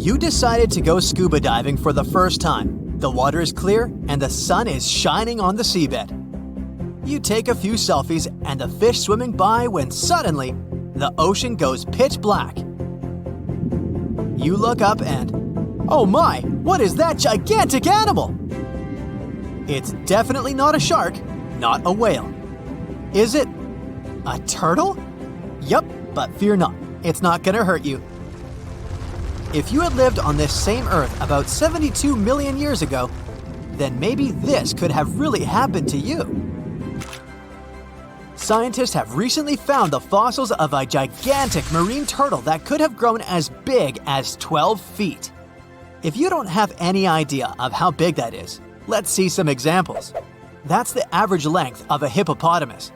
You decided to go scuba diving for the first time. The water is clear and the sun is shining on the seabed. You take a few selfies and the fish swimming by when suddenly, the ocean goes pitch black. You look up and, oh my, what is that gigantic animal? It's definitely not a shark, not a whale. Is it a turtle? Yup, but fear not, it's not gonna hurt you. If you had lived on this same Earth about 72 million years ago, then maybe this could have really happened to you. Scientists have recently found the fossils of a gigantic marine turtle that could have grown as big as 12 feet. If you don't have any idea of how big that is, let's see some examples. That's the average length of a hippopotamus,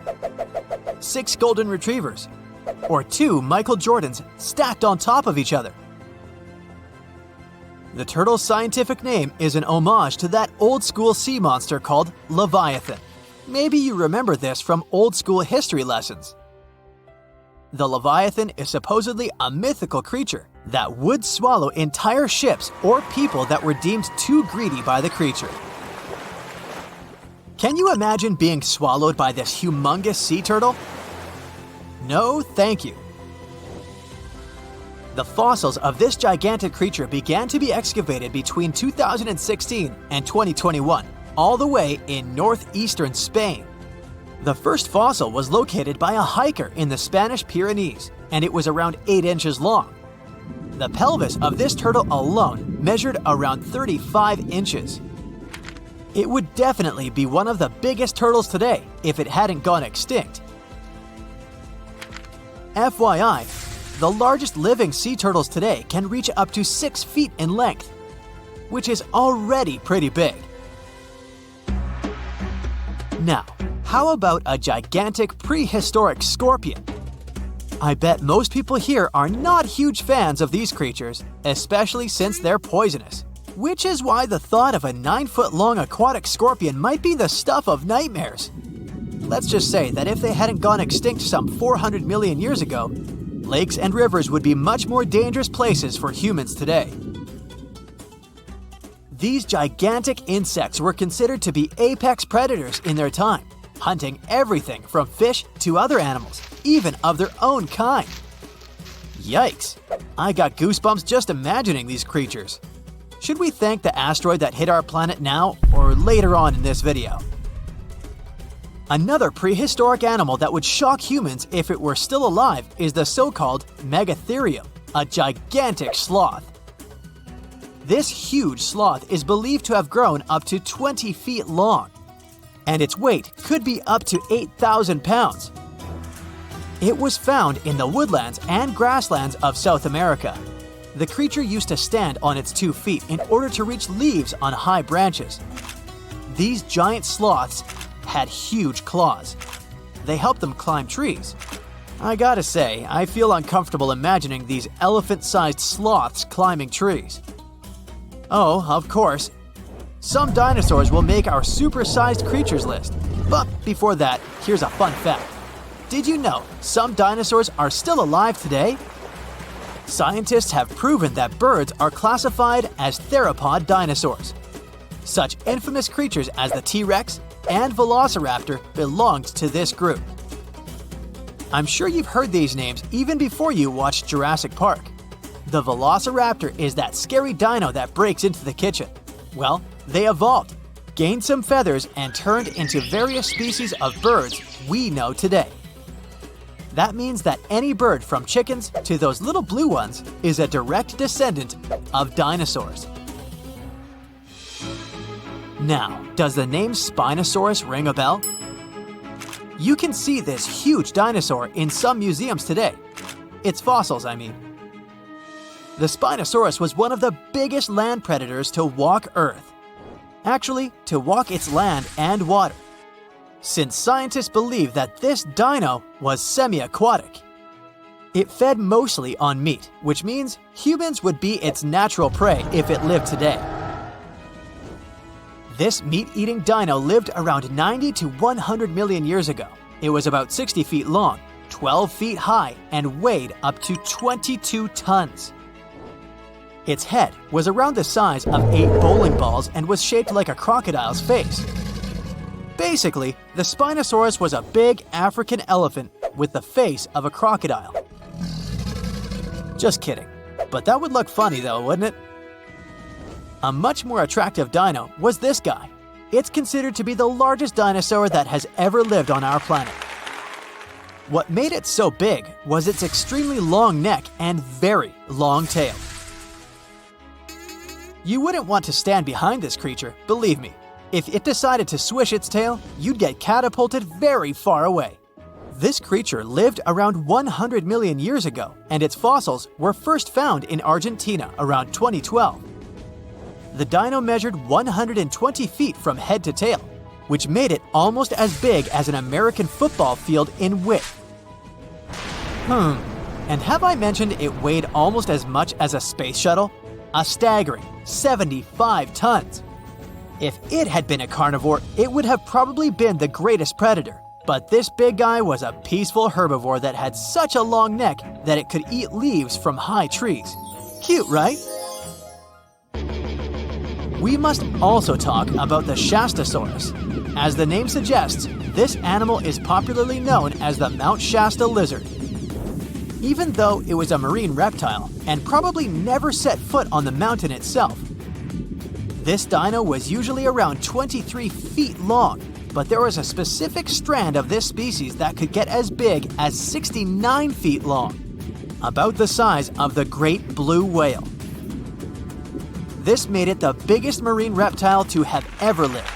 6 golden retrievers, or 2 Michael Jordans stacked on top of each other. The turtle's scientific name is an homage to that old-school sea monster called Leviathan. Maybe you remember this from old-school history lessons. The Leviathan is supposedly a mythical creature that would swallow entire ships or people that were deemed too greedy by the creature. Can you imagine being swallowed by this humongous sea turtle? No, thank you. The fossils of this gigantic creature began to be excavated between 2016 and 2021, all the way in northeastern Spain. The first fossil was located by a hiker in the Spanish Pyrenees, and it was around 8 inches long. The pelvis of this turtle alone measured around 35 inches. It would definitely be one of the biggest turtles today if it hadn't gone extinct. FYI, the largest living sea turtles today can reach up to 6 feet in length, which is already pretty big. Now, how about a gigantic prehistoric scorpion? I bet most people here are not huge fans of these creatures, especially since they're poisonous, which is why the thought of a 9-foot-long aquatic scorpion might be the stuff of nightmares. Let's just say that if they hadn't gone extinct some 400 million years ago, lakes and rivers would be much more dangerous places for humans today. These gigantic insects were considered to be apex predators in their time, hunting everything from fish to other animals, even of their own kind. Yikes! I got goosebumps just imagining these creatures. Should we thank the asteroid that hit our planet now or later on in this video? Another prehistoric animal that would shock humans if it were still alive is the so-called Megatherium, a gigantic sloth. This huge sloth is believed to have grown up to 20 feet long, and its weight could be up to 8,000 pounds. It was found in the woodlands and grasslands of South America. The creature used to stand on its 2 feet in order to reach leaves on high branches. These giant sloths had huge claws. They helped them climb trees. I gotta say, I feel uncomfortable imagining these elephant-sized sloths climbing trees. Oh, of course, some dinosaurs will make our super-sized creatures list. But before that, here's a fun fact. Did you know some dinosaurs are still alive today? Scientists have proven that birds are classified as theropod dinosaurs. Such infamous creatures as the T-Rex and Velociraptor belonged to this group. I'm sure you've heard these names even before you watched Jurassic Park. The Velociraptor is that scary dino that breaks into the kitchen. Well, they evolved, gained some feathers, and turned into various species of birds we know today. That means that any bird from chickens to those little blue ones is a direct descendant of dinosaurs. Now, does the name Spinosaurus ring a bell? You can see this huge dinosaur in some museums today. Its fossils, I mean. The Spinosaurus was one of the biggest land predators to walk Earth. Actually, to walk its land and water, since scientists believe that this dino was semi-aquatic. It fed mostly on meat, which means humans would be its natural prey if it lived today. This meat-eating dino lived around 90 to 100 million years ago. It was about 60 feet long, 12 feet high, and weighed up to 22 tons. Its head was around the size of 8 bowling balls and was shaped like a crocodile's face. Basically, the Spinosaurus was a big African elephant with the face of a crocodile. Just kidding. But that would look funny though, wouldn't it? A much more attractive dino was this guy. It's considered to be the largest dinosaur that has ever lived on our planet. What made it so big was its extremely long neck and very long tail. You wouldn't want to stand behind this creature, believe me. If it decided to swish its tail, you'd get catapulted very far away. This creature lived around 100 million years ago, and its fossils were first found in Argentina around 2012. The dino measured 120 feet from head to tail, which made it almost as big as an American football field in width. And have I mentioned it weighed almost as much as a space shuttle? A staggering 75 tons. If it had been a carnivore, it would have probably been the greatest predator. But this big guy was a peaceful herbivore that had such a long neck that it could eat leaves from high trees. Cute, right? We must also talk about the Shastasaurus. As the name suggests, this animal is popularly known as the Mount Shasta lizard. Even though it was a marine reptile and probably never set foot on the mountain itself, this dino was usually around 23 feet long, but there was a specific strand of this species that could get as big as 69 feet long, about the size of the great blue whale. This made it the biggest marine reptile to have ever lived.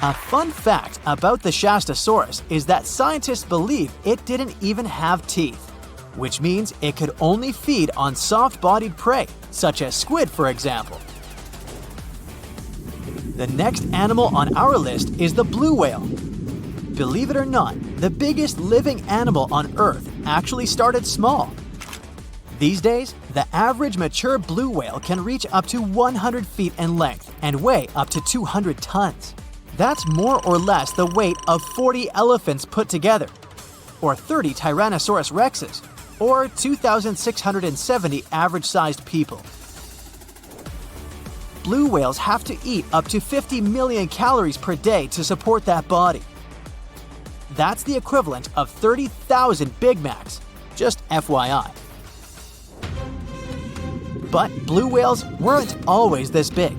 A fun fact about the Shastasaurus is that scientists believe it didn't even have teeth, which means it could only feed on soft-bodied prey, such as squid, for example. The next animal on our list is the blue whale. Believe it or not, the biggest living animal on Earth actually started small. These days, the average mature blue whale can reach up to 100 feet in length and weigh up to 200 tons. That's more or less the weight of 40 elephants put together, or 30 Tyrannosaurus rexes, or 2,670 average-sized people. Blue whales have to eat up to 50 million calories per day to support that body. That's the equivalent of 30,000 Big Macs, just FYI. But blue whales weren't always this big.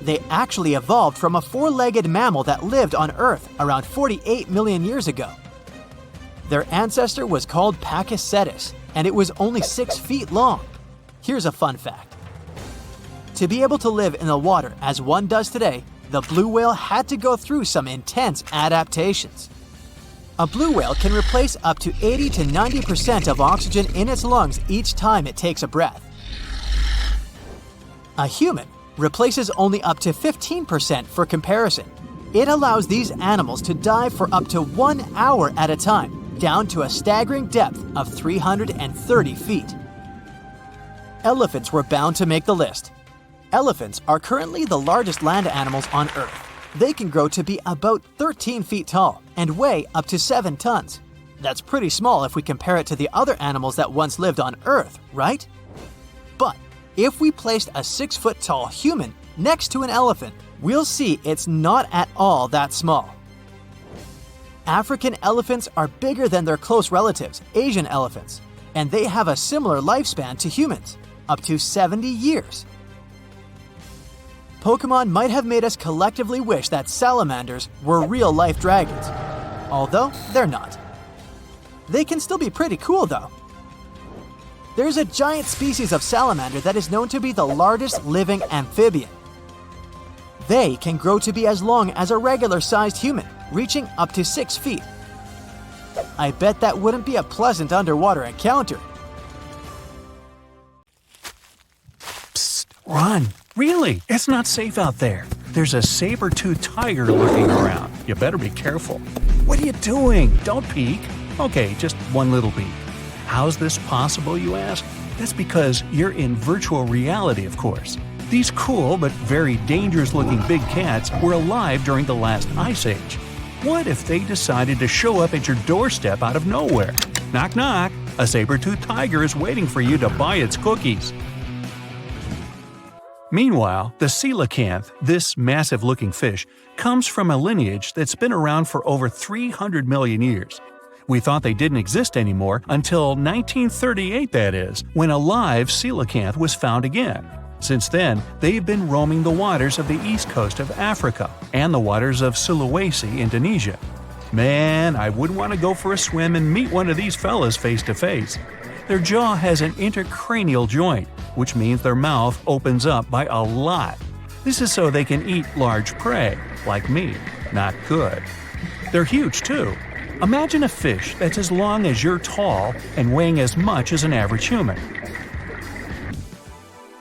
They actually evolved from a four-legged mammal that lived on Earth around 48 million years ago. Their ancestor was called Pakicetus, and it was only 6 feet long. Here's a fun fact. To be able to live in the water as one does today, the blue whale had to go through some intense adaptations. A blue whale can replace up to 80 to 90% of oxygen in its lungs each time it takes a breath. A human replaces only up to 15% for comparison. It allows these animals to dive for up to 1 hour at a time, down to a staggering depth of 330 feet. Elephants were bound to make the list. Elephants are currently the largest land animals on Earth. They can grow to be about 13 feet tall and weigh up to 7 tons. That's pretty small if we compare it to the other animals that once lived on Earth, right? But if we placed a 6-foot-tall human next to an elephant, we'll see it's not at all that small. African elephants are bigger than their close relatives, Asian elephants, and they have a similar lifespan to humans, up to 70 years. Pokemon might have made us collectively wish that salamanders were real-life dragons, although they're not. They can still be pretty cool, though. There's a giant species of salamander that is known to be the largest living amphibian. They can grow to be as long as a regular-sized human, reaching up to 6 feet. I bet that wouldn't be a pleasant underwater encounter. Psst, run! Really? It's not safe out there. There's a saber-toothed tiger lurking around. You better be careful. What are you doing? Don't peek. Okay, just one little peek. How's this possible, you ask? That's because you're in virtual reality, of course. These cool but very dangerous-looking big cats were alive during the last ice age. What if they decided to show up at your doorstep out of nowhere? Knock knock, a saber-toothed tiger is waiting for you to buy its cookies. Meanwhile, the coelacanth, this massive-looking fish, comes from a lineage that's been around for over 300 million years. We thought they didn't exist anymore until 1938, that is, when a live coelacanth was found again. Since then, they've been roaming the waters of the east coast of Africa and the waters of Sulawesi, Indonesia. Man, I wouldn't want to go for a swim and meet one of these fellas face to face. Their jaw has an intercranial joint, which means their mouth opens up by a lot. This is so they can eat large prey, like me. Not good. They're huge too. Imagine a fish that's as long as you're tall and weighing as much as an average human.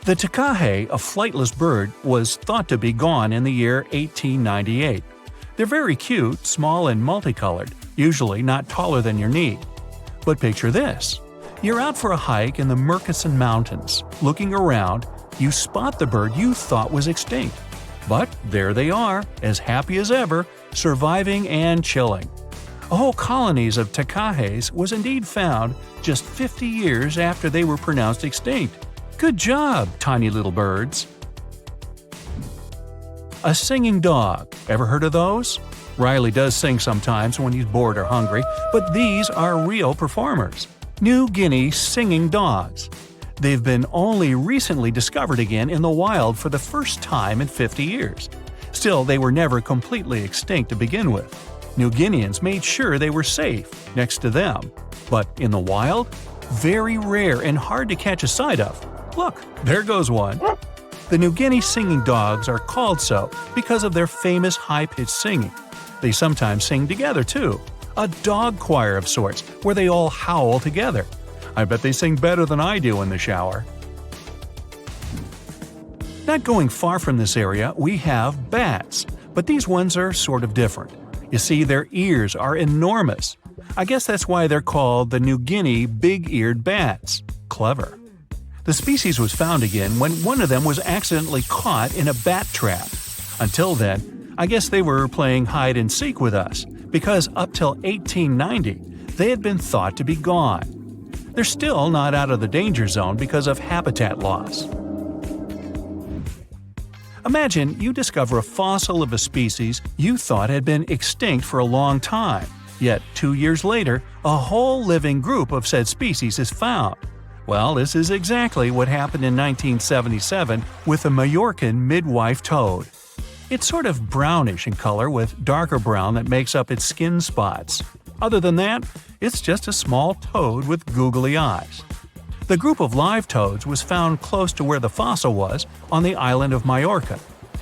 The takahe, a flightless bird, was thought to be gone in the year 1898. They're very cute, small and multicolored, usually not taller than your knee. But picture this. You're out for a hike in the Murchison Mountains. Looking around, you spot the bird you thought was extinct. But there they are, as happy as ever, surviving and chilling. Whole colonies of takahes was indeed found just 50 years after they were pronounced extinct. Good job, tiny little birds. A singing dog. Ever heard of those? Riley does sing sometimes when he's bored or hungry, but these are real performers. New Guinea singing dogs. They've been only recently discovered again in the wild for the first time in 50 years. Still, they were never completely extinct to begin with. New Guineans made sure they were safe next to them. But in the wild? Very rare and hard to catch a sight of. Look, there goes one. The New Guinea singing dogs are called so because of their famous high-pitched singing. They sometimes sing together too. A dog choir of sorts, where they all howl together. I bet they sing better than I do in the shower. Not going far from this area, we have bats, but these ones are sort of different. You see, their ears are enormous. I guess that's why they're called the New Guinea big-eared bats. Clever. The species was found again when one of them was accidentally caught in a bat trap. Until then, I guess they were playing hide-and-seek with us, because up till 1890, they had been thought to be gone. They're still not out of the danger zone because of habitat loss. Imagine you discover a fossil of a species you thought had been extinct for a long time, yet 2 years later, a whole living group of said species is found. Well, this is exactly what happened in 1977 with the Majorcan midwife toad. It's sort of brownish in color with darker brown that makes up its skin spots. Other than that, it's just a small toad with googly eyes. The group of live toads was found close to where the fossil was, on the island of Majorca.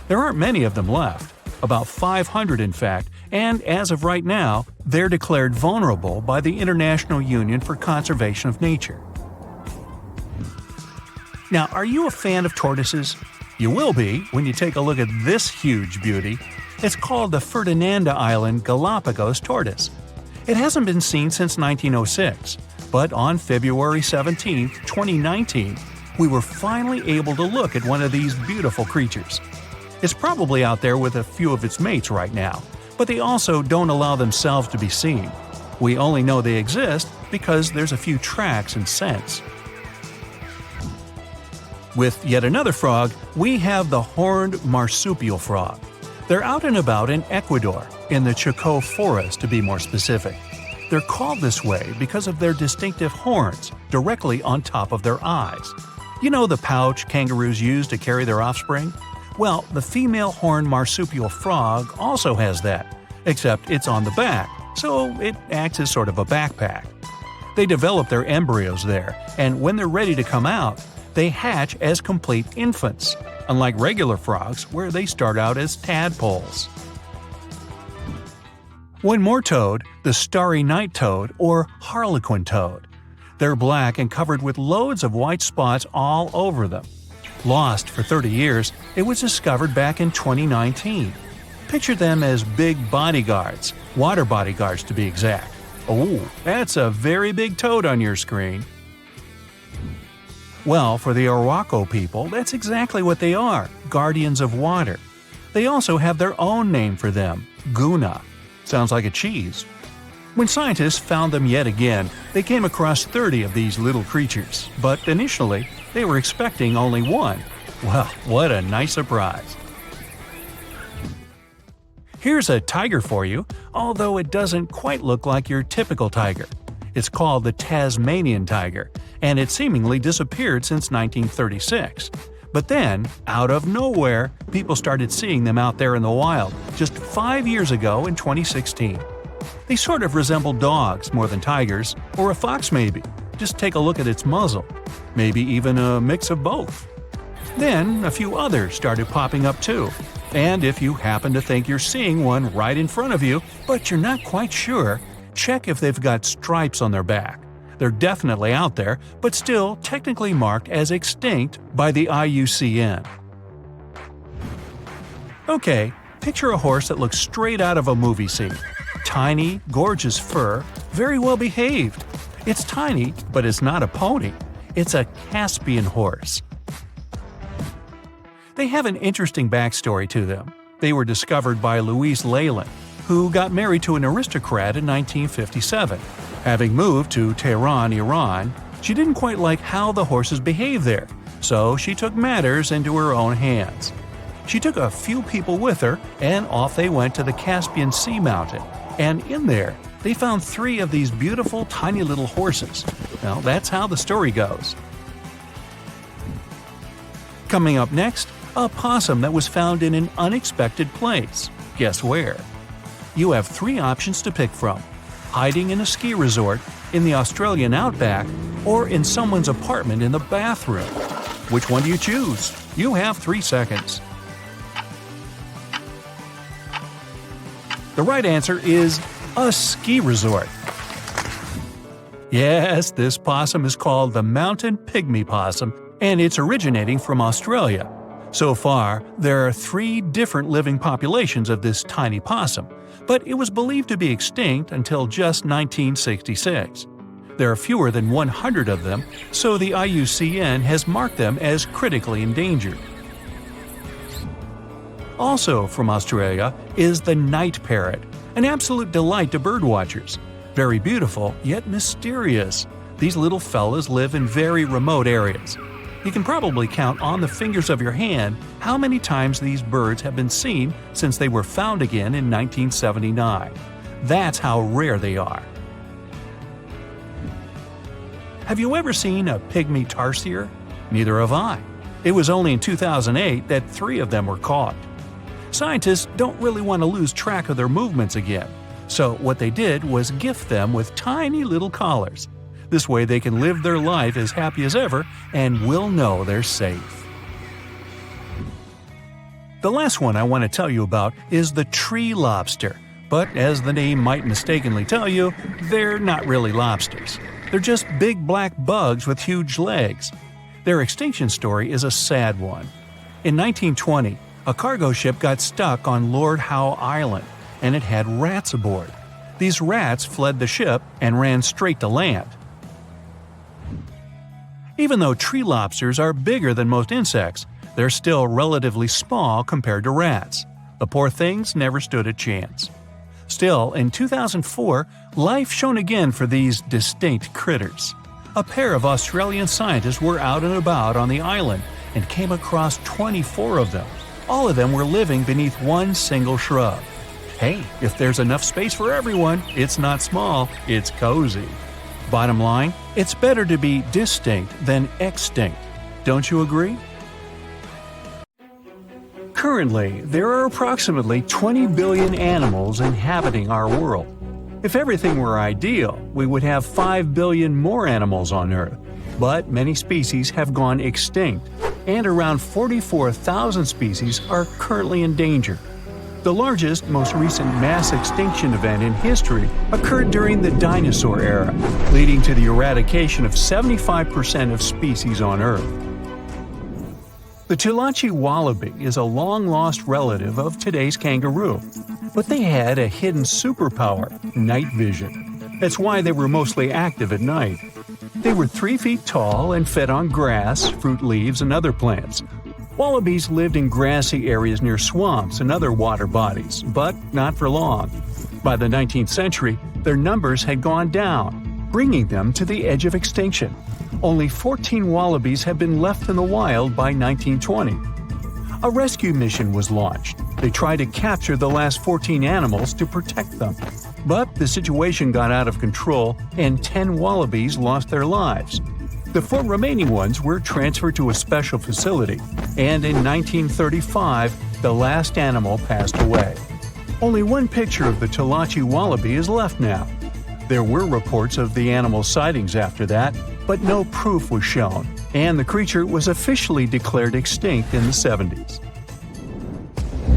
There aren't many of them left, about 500 in fact, and as of right now, they're declared vulnerable by the International Union for Conservation of Nature. Now, are you a fan of tortoises? You will be when you take a look at this huge beauty. It's called the Ferdinanda Island Galapagos tortoise. It hasn't been seen since 1906, but on February 17, 2019, we were finally able to look at one of these beautiful creatures. It's probably out there with a few of its mates right now, but they also don't allow themselves to be seen. We only know they exist because there's a few tracks and scents. With yet another frog, we have the horned marsupial frog. They're out and about in Ecuador, in the Chocó forest to be more specific. They're called this way because of their distinctive horns directly on top of their eyes. You know the pouch kangaroos use to carry their offspring? Well, the female horned marsupial frog also has that, except it's on the back, so it acts as sort of a backpack. They develop their embryos there, and when they're ready to come out, they hatch as complete infants, unlike regular frogs where they start out as tadpoles. One more toad, the starry night toad or harlequin toad. They're black and covered with loads of white spots all over them. Lost for 30 years, it was discovered back in 2019. Picture them as big bodyguards, water bodyguards to be exact. Oh, that's a very big toad on your screen. Well, for the Arhuaco people, that's exactly what they are, guardians of water. They also have their own name for them, Guna. Sounds like a cheese. When scientists found them yet again, they came across 30 of these little creatures, but initially, they were expecting only one. Well, what a nice surprise. Here's a tiger for you, although it doesn't quite look like your typical tiger. It's called the Tasmanian tiger, and it seemingly disappeared since 1936. But then, out of nowhere, people started seeing them out there in the wild just 5 years ago in 2016. They sort of resemble dogs more than tigers, or a fox maybe. Just take a look at its muzzle. Maybe even a mix of both. Then, a few others started popping up too. And if you happen to think you're seeing one right in front of you, but you're not quite sure, check if they've got stripes on their back. They're definitely out there, but still technically marked as extinct by the IUCN. Okay, picture a horse that looks straight out of a movie scene. Tiny, gorgeous fur, very well behaved. It's tiny, but it's not a pony. It's a Caspian horse. They have an interesting backstory to them. They were discovered by Louise Leyland, who got married to an aristocrat in 1957. Having moved to Tehran, Iran, she didn't quite like how the horses behaved there, so she took matters into her own hands. She took a few people with her, and off they went to the Caspian Sea mountain. And in there, they found 3 of these beautiful tiny little horses. Well, that's how the story goes. Coming up next, a possum that was found in an unexpected place. Guess where? You have 3 options to pick from: hiding in a ski resort, in the Australian outback, or in someone's apartment in the bathroom. Which one do you choose? You have 3 seconds. The right answer is a ski resort. Yes, this possum is called the mountain pygmy possum, and it's originating from Australia. So far, there are 3 different living populations of this tiny possum, but it was believed to be extinct until just 1966. There are fewer than 100 of them, so the IUCN has marked them as critically endangered. Also from Australia is the night parrot, an absolute delight to birdwatchers. Very beautiful, yet mysterious. These little fellas live in very remote areas. You can probably count on the fingers of your hand how many times these birds have been seen since they were found again in 1979. That's how rare they are. Have you ever seen a pygmy tarsier? Neither have I. It was only in 2008 that 3 of them were caught. Scientists don't really want to lose track of their movements again, so what they did was gift them with tiny little collars. This way they can live their life as happy as ever and will know they're safe. The last one I want to tell you about is the tree lobster, but as the name might mistakenly tell you, they're not really lobsters. They're just big black bugs with huge legs. Their extinction story is a sad one. In 1920, a cargo ship got stuck on Lord Howe Island, and it had rats aboard. These rats fled the ship and ran straight to land. Even though tree lobsters are bigger than most insects, they're still relatively small compared to rats. The poor things never stood a chance. Still, in 2004, life shone again for these distinct critters. A pair of Australian scientists were out and about on the island and came across 24 of them. All of them were living beneath one single shrub. Hey, if there's enough space for everyone, it's not small, it's cozy. Bottom line, it's better to be distinct than extinct. Don't you agree? Currently, there are approximately 20 billion animals inhabiting our world. If everything were ideal, we would have 5 billion more animals on Earth. But many species have gone extinct, and around 44,000 species are currently in danger. The largest, most recent mass extinction event in history occurred during the dinosaur era, leading to the eradication of 75% of species on Earth. The Tulachi wallaby is a long-lost relative of today's kangaroo, but they had a hidden superpower, night vision. That's why they were mostly active at night. They were 3 feet tall and fed on grass, fruit leaves, and other plants. Wallabies lived in grassy areas near swamps and other water bodies, but not for long. By the 19th century, their numbers had gone down, bringing them to the edge of extinction. Only 14 wallabies had been left in the wild by 1920. A rescue mission was launched. They tried to capture the last 14 animals to protect them. But the situation got out of control and 10 wallabies lost their lives. The 4 remaining ones were transferred to a special facility, and in 1935, the last animal passed away. Only one picture of the Talachi wallaby is left now. There were reports of the animal's sightings after that, but no proof was shown, and the creature was officially declared extinct in the 70s.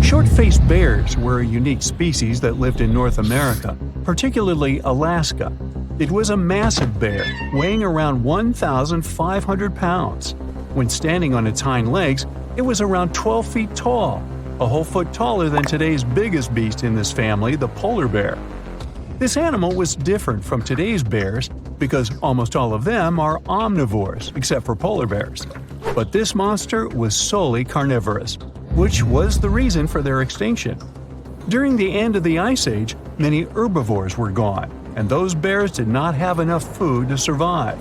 Short-faced bears were a unique species that lived in North America, particularly Alaska. It was a massive bear, weighing around 1,500 pounds. When standing on its hind legs, it was around 12 feet tall, a whole foot taller than today's biggest beast in this family, the polar bear. This animal was different from today's bears because almost all of them are omnivores, except for polar bears. But this monster was solely carnivorous, which was the reason for their extinction. During the end of the Ice Age, many herbivores were gone, and those bears did not have enough food to survive.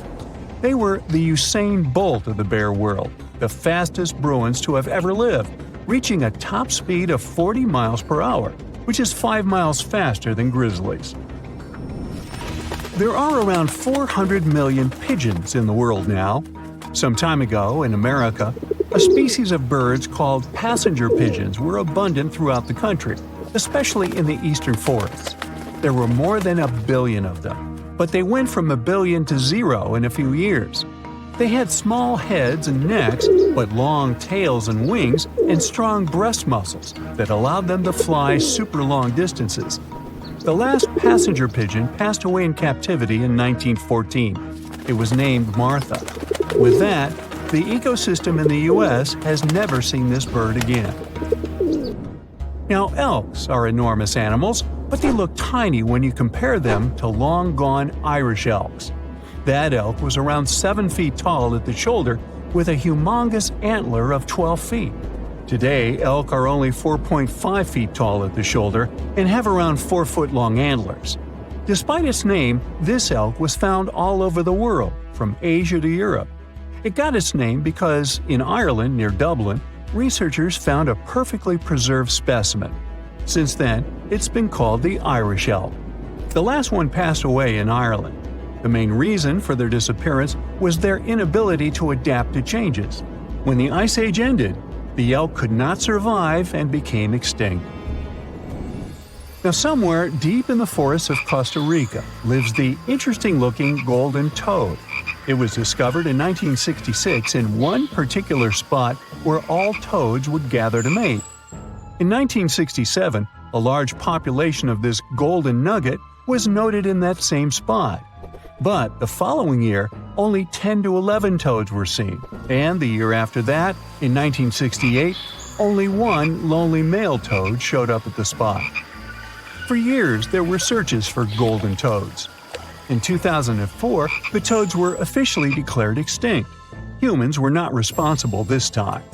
They were the Usain Bolt of the bear world, the fastest Bruins to have ever lived, reaching a top speed of 40 miles per hour, which is 5 miles faster than grizzlies. There are around 400 million pigeons in the world now. Some time ago, in America, a species of birds called passenger pigeons were abundant throughout the country, especially in the eastern forests. There were more than 1 billion of them, but they went from 1 billion to 0 in a few years. They had small heads and necks, but long tails and wings and strong breast muscles that allowed them to fly super long distances. The last passenger pigeon passed away in captivity in 1914. It was named Martha. With that, the ecosystem in the U.S. has never seen this bird again. Now, elks are enormous animals, but they look tiny when you compare them to long-gone Irish elks. That elk was around 7 feet tall at the shoulder with a humongous antler of 12 feet. Today, elk are only 4.5 feet tall at the shoulder and have around 4-foot-long antlers. Despite its name, this elk was found all over the world, from Asia to Europe. It got its name because, in Ireland near Dublin, researchers found a perfectly preserved specimen. Since then, it's been called the Irish elk. The last one passed away in Ireland. The main reason for their disappearance was their inability to adapt to changes. When the Ice Age ended, the elk could not survive and became extinct. Now, somewhere deep in the forests of Costa Rica lives the interesting-looking golden toad. It was discovered in 1966 in one particular spot where all toads would gather to mate. In 1967, a large population of this golden nugget was noted in that same spot. But the following year, only 10 to 11 toads were seen, and the year after that, in 1968, only one lonely male toad showed up at the spot. For years, there were searches for golden toads. In 2004, the toads were officially declared extinct. Humans were not responsible this time.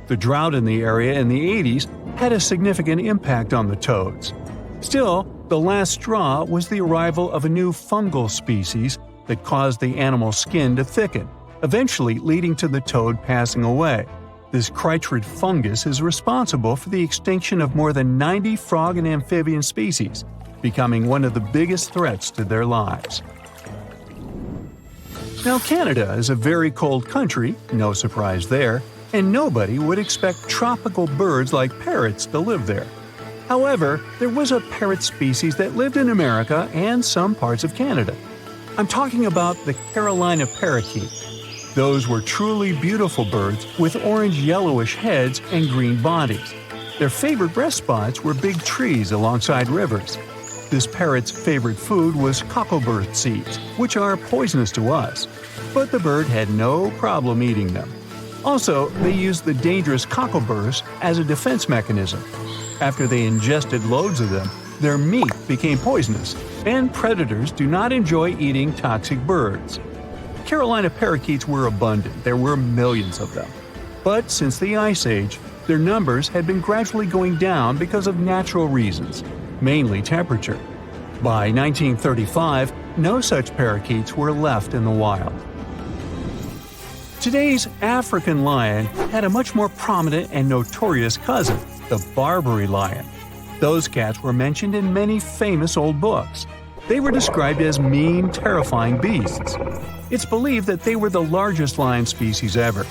The drought in the area in the 80s had a significant impact on the toads. Still, the last straw was the arrival of a new fungal species that caused the animal's skin to thicken, eventually leading to the toad passing away. This chytrid fungus is responsible for the extinction of more than 90 frog and amphibian species, becoming one of the biggest threats to their lives. Now, Canada is a very cold country, no surprise there, and nobody would expect tropical birds like parrots to live there. However, there was a parrot species that lived in America and some parts of Canada. I'm talking about the Carolina parakeet. Those were truly beautiful birds with orange-yellowish heads and green bodies. Their favorite breast spots were big trees alongside rivers. This parrot's favorite food was cocklebur seeds, which are poisonous to us, but the bird had no problem eating them. Also, they used the dangerous cockleburs as a defense mechanism. After they ingested loads of them, their meat became poisonous, and predators do not enjoy eating toxic birds. Carolina parakeets were abundant, there were millions of them. But since the Ice Age, their numbers had been gradually going down because of natural reasons, mainly temperature. By 1935, no such parakeets were left in the wild. Today's African lion had a much more prominent and notorious cousin, the Barbary lion. Those cats were mentioned in many famous old books. They were described as mean, terrifying beasts. It's believed that they were the largest lion species ever.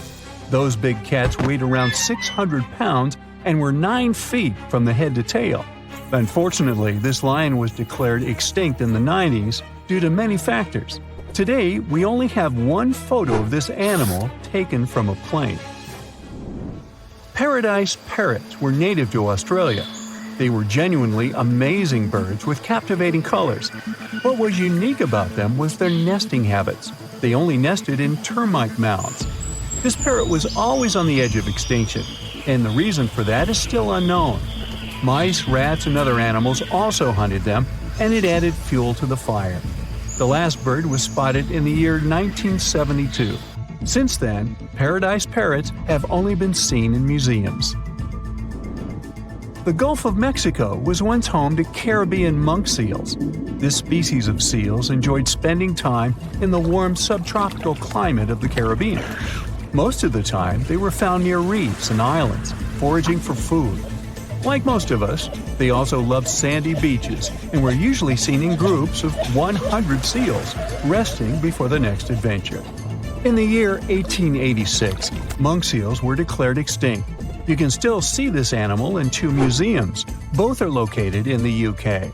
Those big cats weighed around 600 pounds and were 9 feet from the head to tail. Unfortunately, this lion was declared extinct in the 90s due to many factors. Today, we only have one photo of this animal taken from a plane. Paradise parrots were native to Australia. They were genuinely amazing birds with captivating colors. What was unique about them was their nesting habits. They only nested in termite mounds. This parrot was always on the edge of extinction, and the reason for that is still unknown. Mice, rats, and other animals also hunted them, and it added fuel to the fire. The last bird was spotted in the year 1972. Since then, paradise parrots have only been seen in museums. The Gulf of Mexico was once home to Caribbean monk seals. This species of seals enjoyed spending time in the warm subtropical climate of the Caribbean. Most of the time, they were found near reefs and islands, foraging for food. Like most of us, they also loved sandy beaches and were usually seen in groups of 100 seals, resting before the next adventure. In the year 1886, monk seals were declared extinct. You can still see this animal in 2 museums. Both are located in the UK.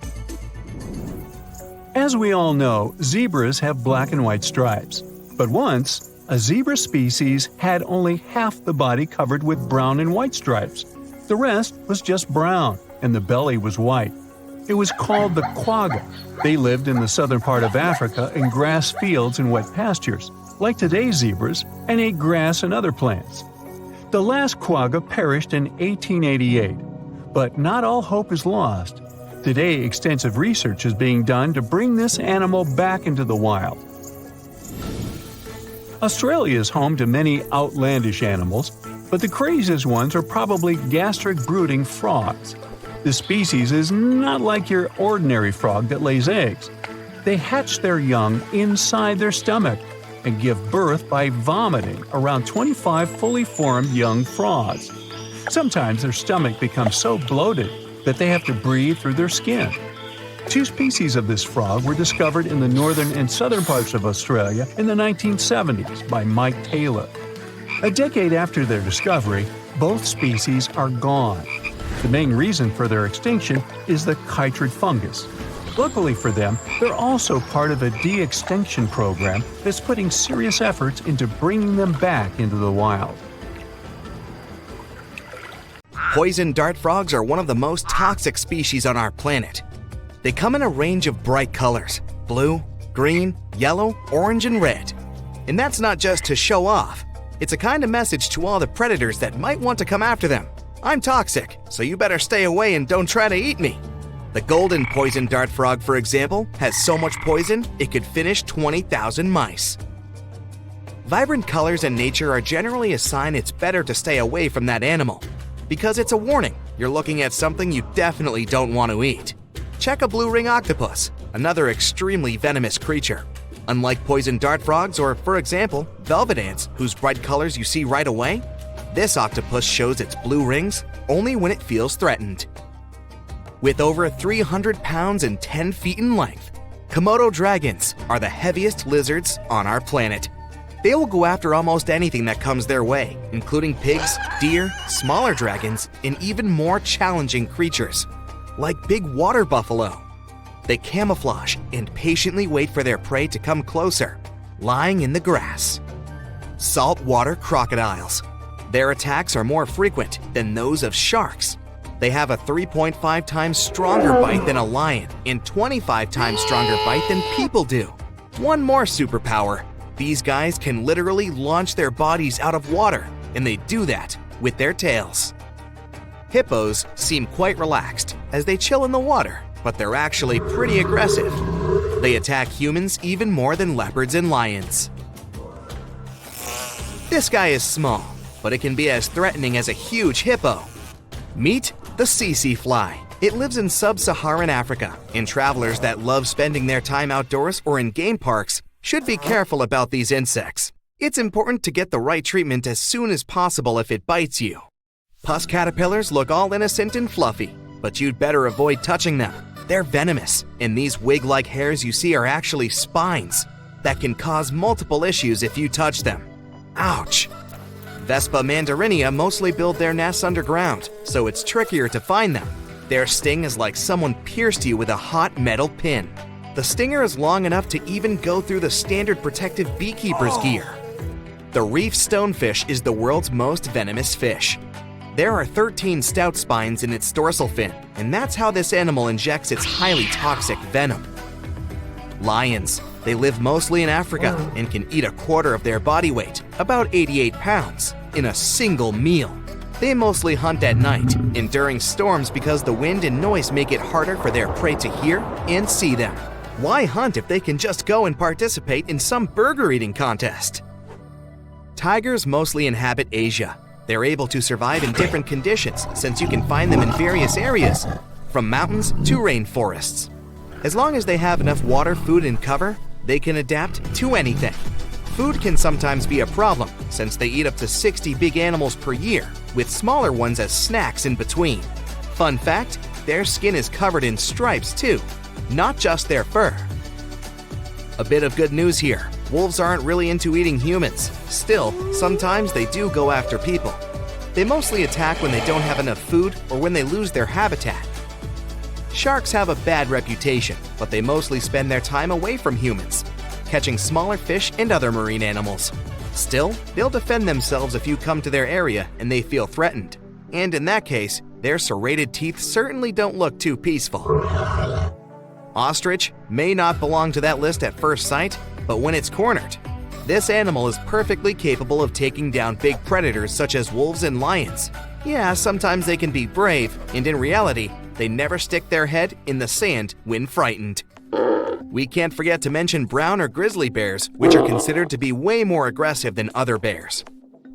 As we all know, zebras have black and white stripes. But once, a zebra species had only half the body covered with brown and white stripes. The rest was just brown, and the belly was white. It was called the quagga. They lived in the southern part of Africa in grass fields and wet pastures, like today's zebras, and ate grass and other plants. The last quagga perished in 1888, but not all hope is lost. Today, extensive research is being done to bring this animal back into the wild. Australia is home to many outlandish animals, but the craziest ones are probably gastric brooding frogs. This species is not like your ordinary frog that lays eggs. They hatch their young inside their stomach and give birth by vomiting around 25 fully formed young frogs. Sometimes their stomach becomes so bloated that they have to breathe through their skin. 2 species of this frog were discovered in the northern and southern parts of Australia in the 1970s by Mike Taylor. A decade after their discovery, both species are gone. The main reason for their extinction is the chytrid fungus. Luckily for them, they're also part of a de-extinction program that's putting serious efforts into bringing them back into the wild. Poison dart frogs are one of the most toxic species on our planet. They come in a range of bright colors: blue, green, yellow, orange, and red. And that's not just to show off. It's a kind of message to all the predators that might want to come after them. I'm toxic, so you better stay away and don't try to eat me. The golden poison dart frog, for example, has so much poison it could finish 20,000 mice. Vibrant colors in nature are generally a sign it's better to stay away from that animal, because it's a warning you're looking at something you definitely don't want to eat. Check a blue ring octopus, another extremely venomous creature. Unlike poison dart frogs or, for example, velvet ants, whose bright colors you see right away, this octopus shows its blue rings only when it feels threatened. With over 300 pounds and 10 feet in length, Komodo dragons are the heaviest lizards on our planet. They will go after almost anything that comes their way, including pigs, deer, smaller dragons, and even more challenging creatures, like big water buffalo. They camouflage and patiently wait for their prey to come closer, lying in the grass. Saltwater crocodiles. Their attacks are more frequent than those of sharks. They have a 3.5 times stronger bite than a lion and 25 times stronger bite than people do. One more superpower: these guys can literally launch their bodies out of water, and they do that with their tails. Hippos seem quite relaxed as they chill in the water, but they're actually pretty aggressive. They attack humans even more than leopards and lions. This guy is small, but it can be as threatening as a huge hippo. Meet the tsetse fly. It lives in sub-Saharan Africa, and travelers that love spending their time outdoors or in game parks should be careful about these insects. It's important to get the right treatment as soon as possible if it bites you. Pus caterpillars look all innocent and fluffy, but you'd better avoid touching them. They're venomous, and these wig-like hairs you see are actually spines that can cause multiple issues if you touch them. Ouch! Vespa mandarinia mostly build their nests underground, so it's trickier to find them. Their sting is like someone pierced you with a hot metal pin. The stinger is long enough to even go through the standard protective beekeeper's gear. The reef stonefish is the world's most venomous fish. There are 13 stout spines in its dorsal fin, and that's how this animal injects its highly toxic venom. Lions. They live mostly in Africa and can eat a quarter of their body weight, about 88 pounds, in a single meal. They mostly hunt at night and during storms because the wind and noise make it harder for their prey to hear and see them. Why hunt if they can just go and participate in some burger eating contest? Tigers mostly inhabit Asia. They're able to survive in different conditions since you can find them in various areas, from mountains to rainforests. As long as they have enough water, food, and cover, they can adapt to anything. Food can sometimes be a problem since they eat up to 60 big animals per year, with smaller ones as snacks in between. Fun fact, their skin is covered in stripes too, not just their fur. A bit of good news here. Wolves aren't really into eating humans. Still, sometimes they do go after people. They mostly attack when they don't have enough food or when they lose their habitat. Sharks have a bad reputation, but they mostly spend their time away from humans, catching smaller fish and other marine animals. Still, they'll defend themselves if you come to their area and they feel threatened. And in that case, their serrated teeth certainly don't look too peaceful. Ostrich may not belong to that list at first sight, but when it's cornered, this animal is perfectly capable of taking down big predators such as wolves and lions. Yeah, sometimes they can be brave, and in reality, they never stick their head in the sand when frightened. We can't forget to mention brown or grizzly bears, which are considered to be way more aggressive than other bears.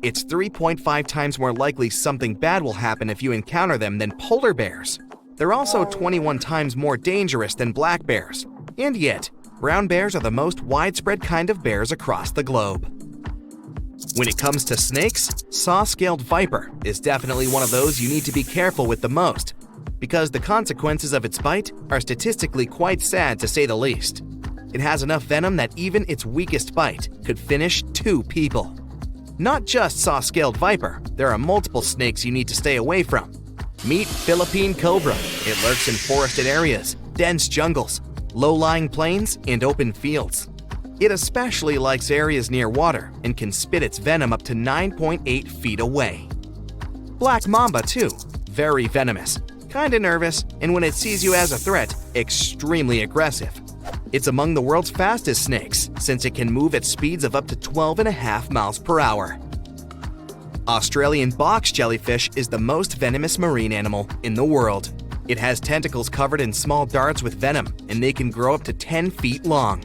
It's 3.5 times more likely something bad will happen if you encounter them than polar bears. They're also 21 times more dangerous than black bears. And yet, brown bears are the most widespread kind of bears across the globe. When it comes to snakes, saw-scaled viper is definitely one of those you need to be careful with the most, because the consequences of its bite are statistically quite sad to say the least. It has enough venom that even its weakest bite could finish 2 people. Not just saw-scaled viper, there are multiple snakes you need to stay away from. Meet Philippine cobra. It lurks in forested areas, dense jungles, low-lying plains, and open fields. It especially likes areas near water and can spit its venom up to 9.8 feet away. Black mamba too, very venomous, kinda nervous, and when it sees you as a threat, extremely aggressive. It's among the world's fastest snakes since it can move at speeds of up to 12.5 miles per hour. Australian box jellyfish is the most venomous marine animal in the world. It has tentacles covered in small darts with venom, and they can grow up to 10 feet long.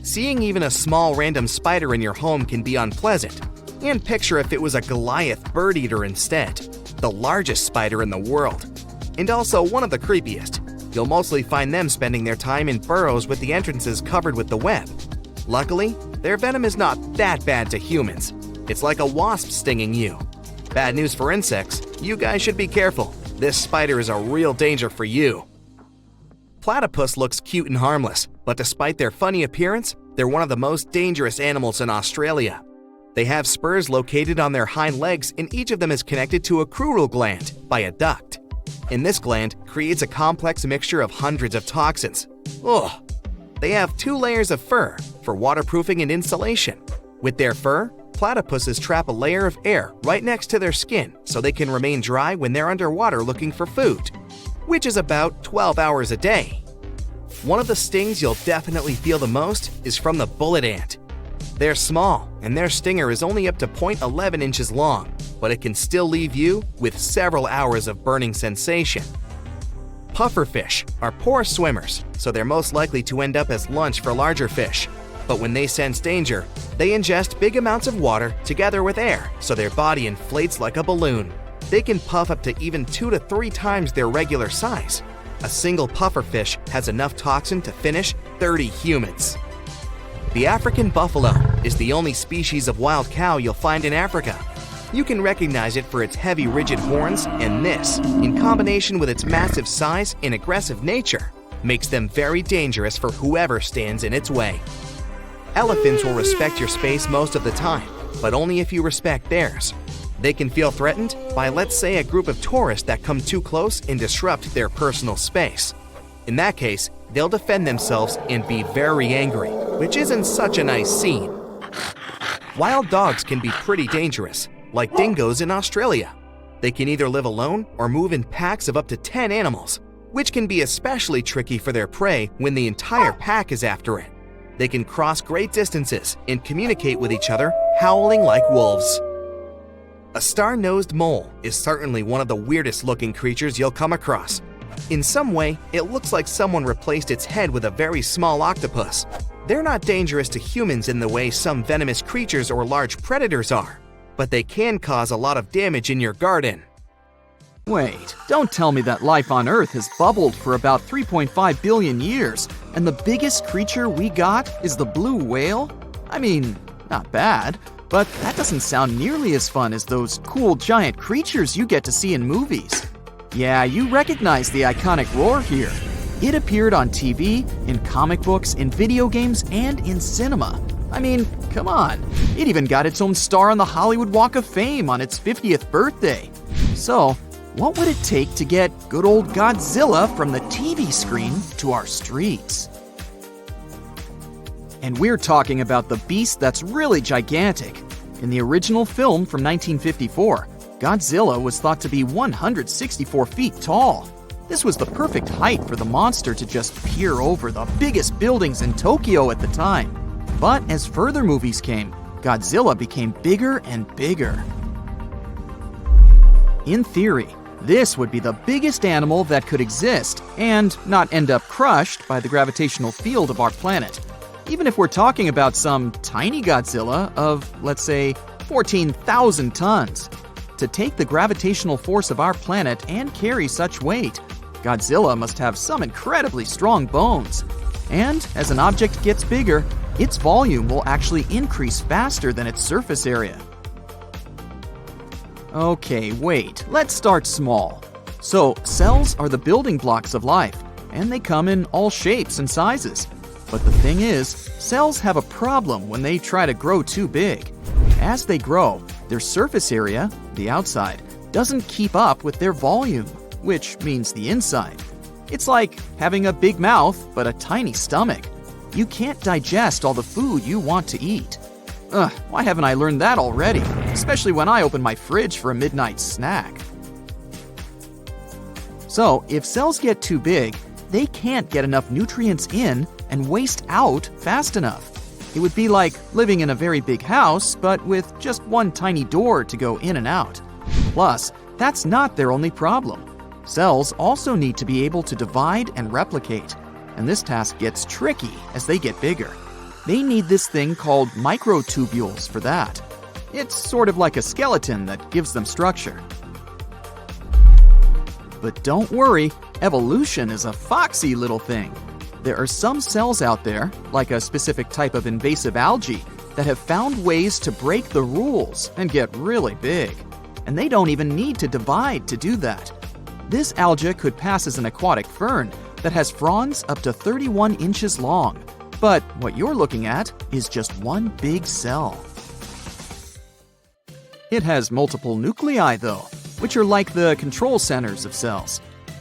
Seeing even a small random spider in your home can be unpleasant. And picture if it was a Goliath bird eater instead, the largest spider in the world. And also one of the creepiest. You'll mostly find them spending their time in burrows with the entrances covered with the web. Luckily, their venom is not that bad to humans. It's like a wasp stinging you. Bad news for insects, you guys should be careful. This spider is a real danger for you. Platypus looks cute and harmless, but despite their funny appearance, they're one of the most dangerous animals in Australia. They have spurs located on their hind legs, and each of them is connected to a crural gland by a duct. And this gland creates a complex mixture of hundreds of toxins. Ugh! They have 2 layers of fur for waterproofing and insulation. With their fur, platypuses trap a layer of air right next to their skin so they can remain dry when they're underwater looking for food, which is about 12 hours a day. One of the stings you'll definitely feel the most is from the bullet ant. They're small, and their stinger is only up to 0.11 inches long, but it can still leave you with several hours of burning sensation. Pufferfish are poor swimmers, so they're most likely to end up as lunch for larger fish. But when they sense danger, they ingest big amounts of water together with air, so their body inflates like a balloon. They can puff up to even 2 to 3 times their regular size. A single pufferfish has enough toxin to finish 30 humans. The African buffalo is the only species of wild cow you'll find in Africa. You can recognize it for its heavy, rigid horns, and this, in combination with its massive size and aggressive nature, makes them very dangerous for whoever stands in its way. Elephants will respect your space most of the time, but only if you respect theirs. They can feel threatened by, let's say, a group of tourists that come too close and disrupt their personal space. In that case, they'll defend themselves and be very angry, which isn't such a nice scene. Wild dogs can be pretty dangerous, like dingoes in Australia. They can either live alone or move in packs of up to 10 animals, which can be especially tricky for their prey when the entire pack is after it. They can cross great distances and communicate with each other, howling like wolves. A star-nosed mole is certainly one of the weirdest looking creatures you'll come across. In some way, it looks like someone replaced its head with a very small octopus. They're not dangerous to humans in the way some venomous creatures or large predators are, but they can cause a lot of damage in your garden. Wait, don't tell me that life on Earth has bubbled for about 3.5 billion years, and the biggest creature we got is the blue whale? I mean, not bad, but that doesn't sound nearly as fun as those cool giant creatures you get to see in movies. Yeah, you recognize the iconic roar here. It appeared on TV, in comic books, in video games, and in cinema. I mean, come on. It even got its own star on the Hollywood Walk of Fame on its 50th birthday. So, what would it take to get good old Godzilla from the TV screen to our streets? And we're talking about the beast that's really gigantic. In the original film from 1954, Godzilla was thought to be 164 feet tall. This was the perfect height for the monster to just peer over the biggest buildings in Tokyo at the time. But as further movies came, Godzilla became bigger and bigger. In theory, this would be the biggest animal that could exist and not end up crushed by the gravitational field of our planet. Even if we're talking about some tiny Godzilla of, let's say, 14,000 tons. To take the gravitational force of our planet and carry such weight, Godzilla must have some incredibly strong bones. And as an object gets bigger, its volume will actually increase faster than its surface area. Okay, wait, let's start small. So, cells are the building blocks of life, and they come in all shapes and sizes. But the thing is, cells have a problem when they try to grow too big. As they grow, their surface area, the outside, doesn't keep up with their volume, which means the inside. It's like having a big mouth but a tiny stomach. You can't digest all the food you want to eat. Why haven't I learned that already? Especially when I open my fridge for a midnight snack. So, if cells get too big, they can't get enough nutrients in and waste out fast enough. It would be like living in a very big house, but with just one tiny door to go in and out. Plus, that's not their only problem. Cells also need to be able to divide and replicate, and this task gets tricky as they get bigger. They need this thing called microtubules for that. It's sort of like a skeleton that gives them structure. But don't worry, evolution is a foxy little thing. There are some cells out there, like a specific type of invasive algae, that have found ways to break the rules and get really big. And they don't even need to divide to do that. This algae could pass as an aquatic fern that has fronds up to 31 inches long. But what you're looking at is just one big cell. It has multiple nuclei, though, which are like the control centers of cells.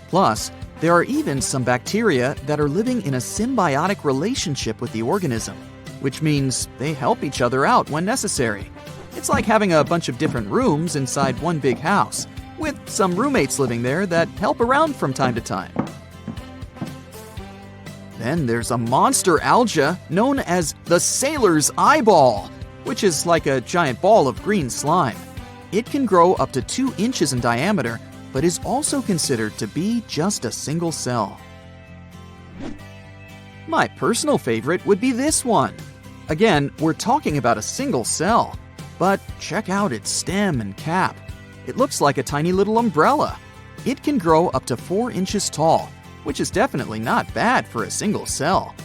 Plus, there are even some bacteria that are living in a symbiotic relationship with the organism, which means they help each other out when necessary. It's like having a bunch of different rooms inside one big house, with some roommates living there that help around from time to time. Then there's a monster algae known as the sailor's eyeball, which is like a giant ball of green slime. It can grow up to 2 inches in diameter, but is also considered to be just a single cell. My personal favorite would be this one. Again, we're talking about a single cell, but check out its stem and cap. It looks like a tiny little umbrella. It can grow up to 4 inches tall, which is definitely not bad for a single cell.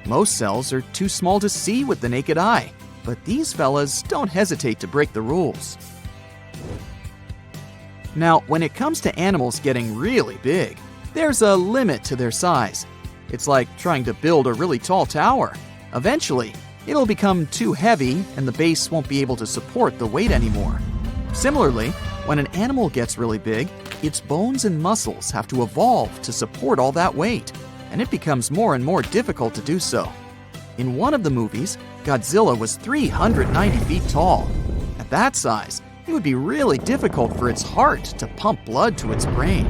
Most cells are too small to see with the naked eye, but these fellas don't hesitate to break the rules. Now, when it comes to animals getting really big, there's a limit to their size. It's like trying to build a really tall tower. Eventually, it'll become too heavy and the base won't be able to support the weight anymore. Similarly, when an animal gets really big, its bones and muscles have to evolve to support all that weight, and it becomes more and more difficult to do so. In one of the movies, Godzilla was 390 feet tall. At that size, it would be really difficult for its heart to pump blood to its brain.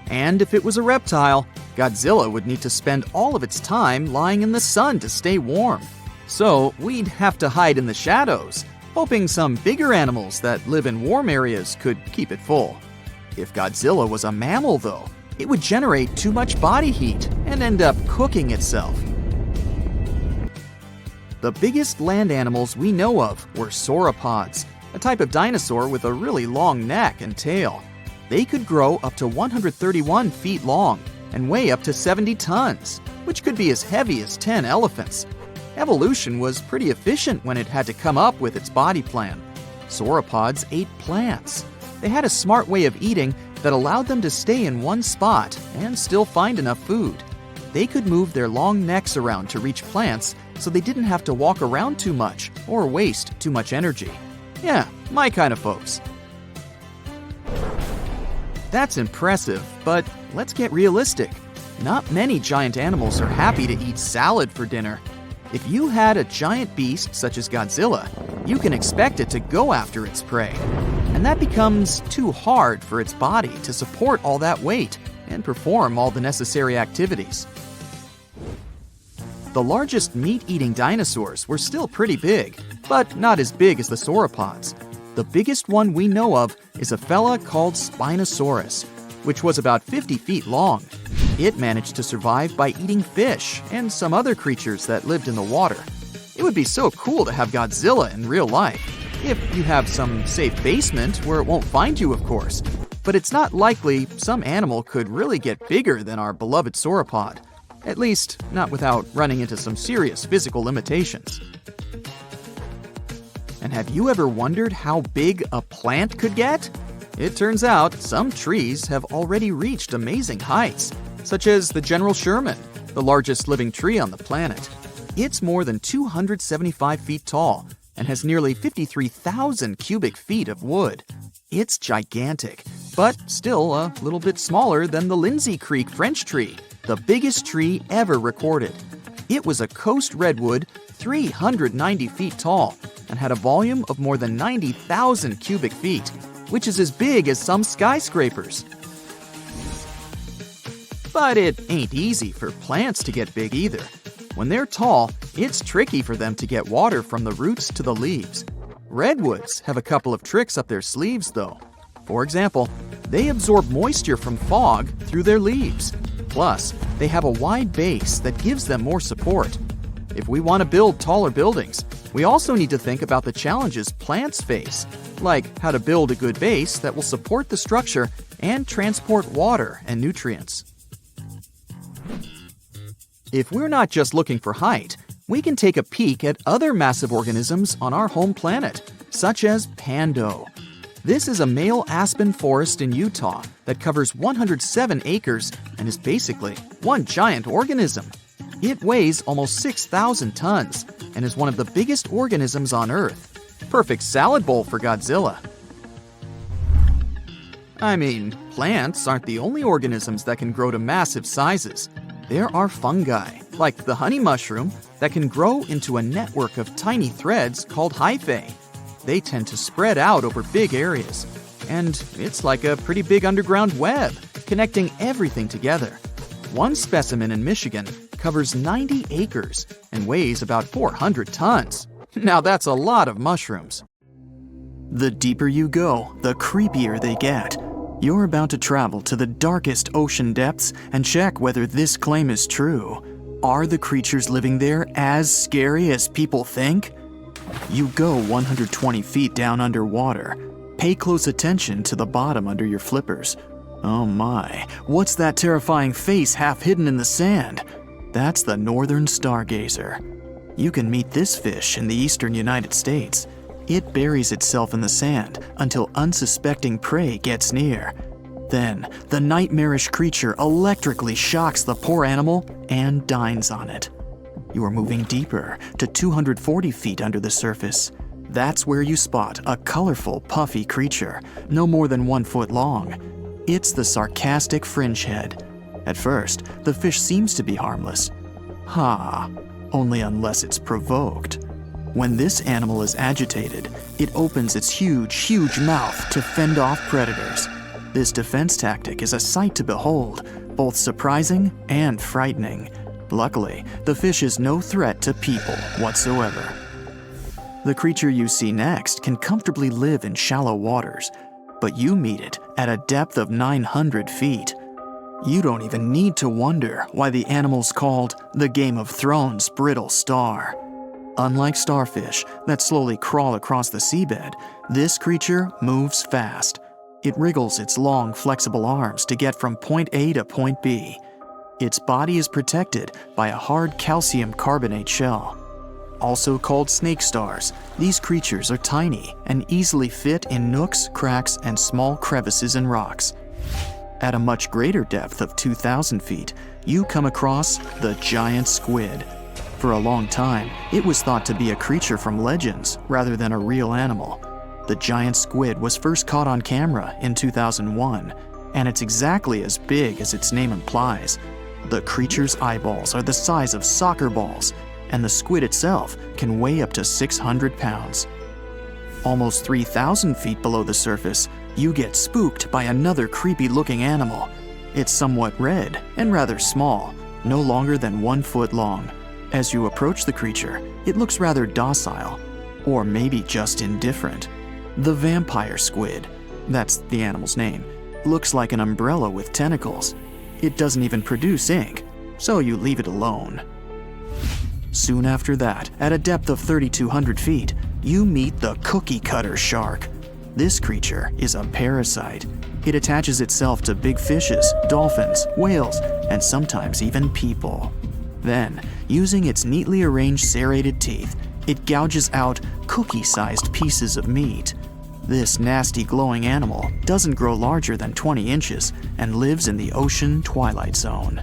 And if it was a reptile, Godzilla would need to spend all of its time lying in the sun to stay warm. So we'd have to hide in the shadows, hoping some bigger animals that live in warm areas could keep it full. If Godzilla was a mammal, though, it would generate too much body heat and end up cooking itself. The biggest land animals we know of were sauropods, a type of dinosaur with a really long neck and tail. They could grow up to 131 feet long and weigh up to 70 tons, which could be as heavy as 10 elephants. Evolution was pretty efficient when it had to come up with its body plan. Sauropods ate plants. They had a smart way of eating that allowed them to stay in one spot and still find enough food. They could move their long necks around to reach plants, so they didn't have to walk around too much or waste too much energy. Yeah, my kind of folks. That's impressive, but let's get realistic. Not many giant animals are happy to eat salad for dinner. If you had a giant beast such as Godzilla, you can expect it to go after its prey. And that becomes too hard for its body to support all that weight and perform all the necessary activities. The largest meat-eating dinosaurs were still pretty big, but not as big as the sauropods. The biggest one we know of is a fella called Spinosaurus, which was about 50 feet long. It managed to survive by eating fish and some other creatures that lived in the water. It would be so cool to have Godzilla in real life, if you have some safe basement where it won't find you, of course. But it's not likely some animal could really get bigger than our beloved sauropod. At least, not without running into some serious physical limitations. And have you ever wondered how big a plant could get? It turns out some trees have already reached amazing heights, such as the General Sherman, the largest living tree on the planet. It's more than 275 feet tall and has nearly 53,000 cubic feet of wood. It's gigantic, but still a little bit smaller than the Lindsay Creek French tree, the biggest tree ever recorded. It was a coast redwood 390 feet tall and had a volume of more than 90,000 cubic feet, which is as big as some skyscrapers. But it ain't easy for plants to get big either. When they're tall, it's tricky for them to get water from the roots to the leaves. Redwoods have a couple of tricks up their sleeves, though. For example, they absorb moisture from fog through their leaves. Plus, they have a wide base that gives them more support. If we want to build taller buildings, we also need to think about the challenges plants face, like how to build a good base that will support the structure and transport water and nutrients. If we're not just looking for height, we can take a peek at other massive organisms on our home planet, such as Pando. This is a male aspen forest in Utah that covers 107 acres and is basically one giant organism. It weighs almost 6,000 tons and is one of the biggest organisms on Earth. Perfect salad bowl for Godzilla. I mean, plants aren't the only organisms that can grow to massive sizes. There are fungi, like the honey mushroom, that can grow into a network of tiny threads called hyphae. They tend to spread out over big areas, and it's like a pretty big underground web, connecting everything together. One specimen in Michigan covers 90 acres and weighs about 400 tons. Now that's a lot of mushrooms. The deeper you go, the creepier they get. You're about to travel to the darkest ocean depths and check whether this claim is true. Are the creatures living there as scary as people think? You go 120 feet down underwater. Pay close attention to the bottom under your flippers. Oh my, what's that terrifying face half hidden in the sand? That's the northern stargazer. You can meet this fish in the eastern United States. It buries itself in the sand until unsuspecting prey gets near. Then, the nightmarish creature electrically shocks the poor animal and dines on it. You are moving deeper to 240 feet under the surface. That's where you spot a colorful, puffy creature, no more than 1 foot long. It's the sarcastic fringehead. At first, the fish seems to be harmless. Only unless it's provoked. When this animal is agitated, it opens its huge mouth to fend off predators. This defense tactic is a sight to behold, both surprising and frightening. Luckily, the fish is no threat to people whatsoever. The creature you see next can comfortably live in shallow waters, but you meet it at a depth of 900 feet. You don't even need to wonder why the animal's called the Game of Thrones brittle star. Unlike starfish that slowly crawl across the seabed, this creature moves fast. It wriggles its long, flexible arms to get from point A to point B. Its body is protected by a hard calcium carbonate shell. Also called snake stars, these creatures are tiny and easily fit in nooks, cracks, and small crevices in rocks. At a much greater depth of 2,000 feet, you come across the giant squid. For a long time, it was thought to be a creature from legends rather than a real animal. The giant squid was first caught on camera in 2001, and it's exactly as big as its name implies. The creature's eyeballs are the size of soccer balls, and the squid itself can weigh up to 600 pounds. Almost 3,000 feet below the surface, you get spooked by another creepy-looking animal. It's somewhat red and rather small, no longer than 1 foot long. As you approach the creature, it looks rather docile, or maybe just indifferent. The vampire squid, that's the animal's name, looks like an umbrella with tentacles. It doesn't even produce ink, so you leave it alone. Soon after that, at a depth of 3,200 feet, you meet the cookie cutter shark. This creature is a parasite. It attaches itself to big fishes, dolphins, whales, and sometimes even people. Then, using its neatly arranged serrated teeth, it gouges out cookie-sized pieces of meat. This nasty glowing animal doesn't grow larger than 20 inches and lives in the ocean twilight zone.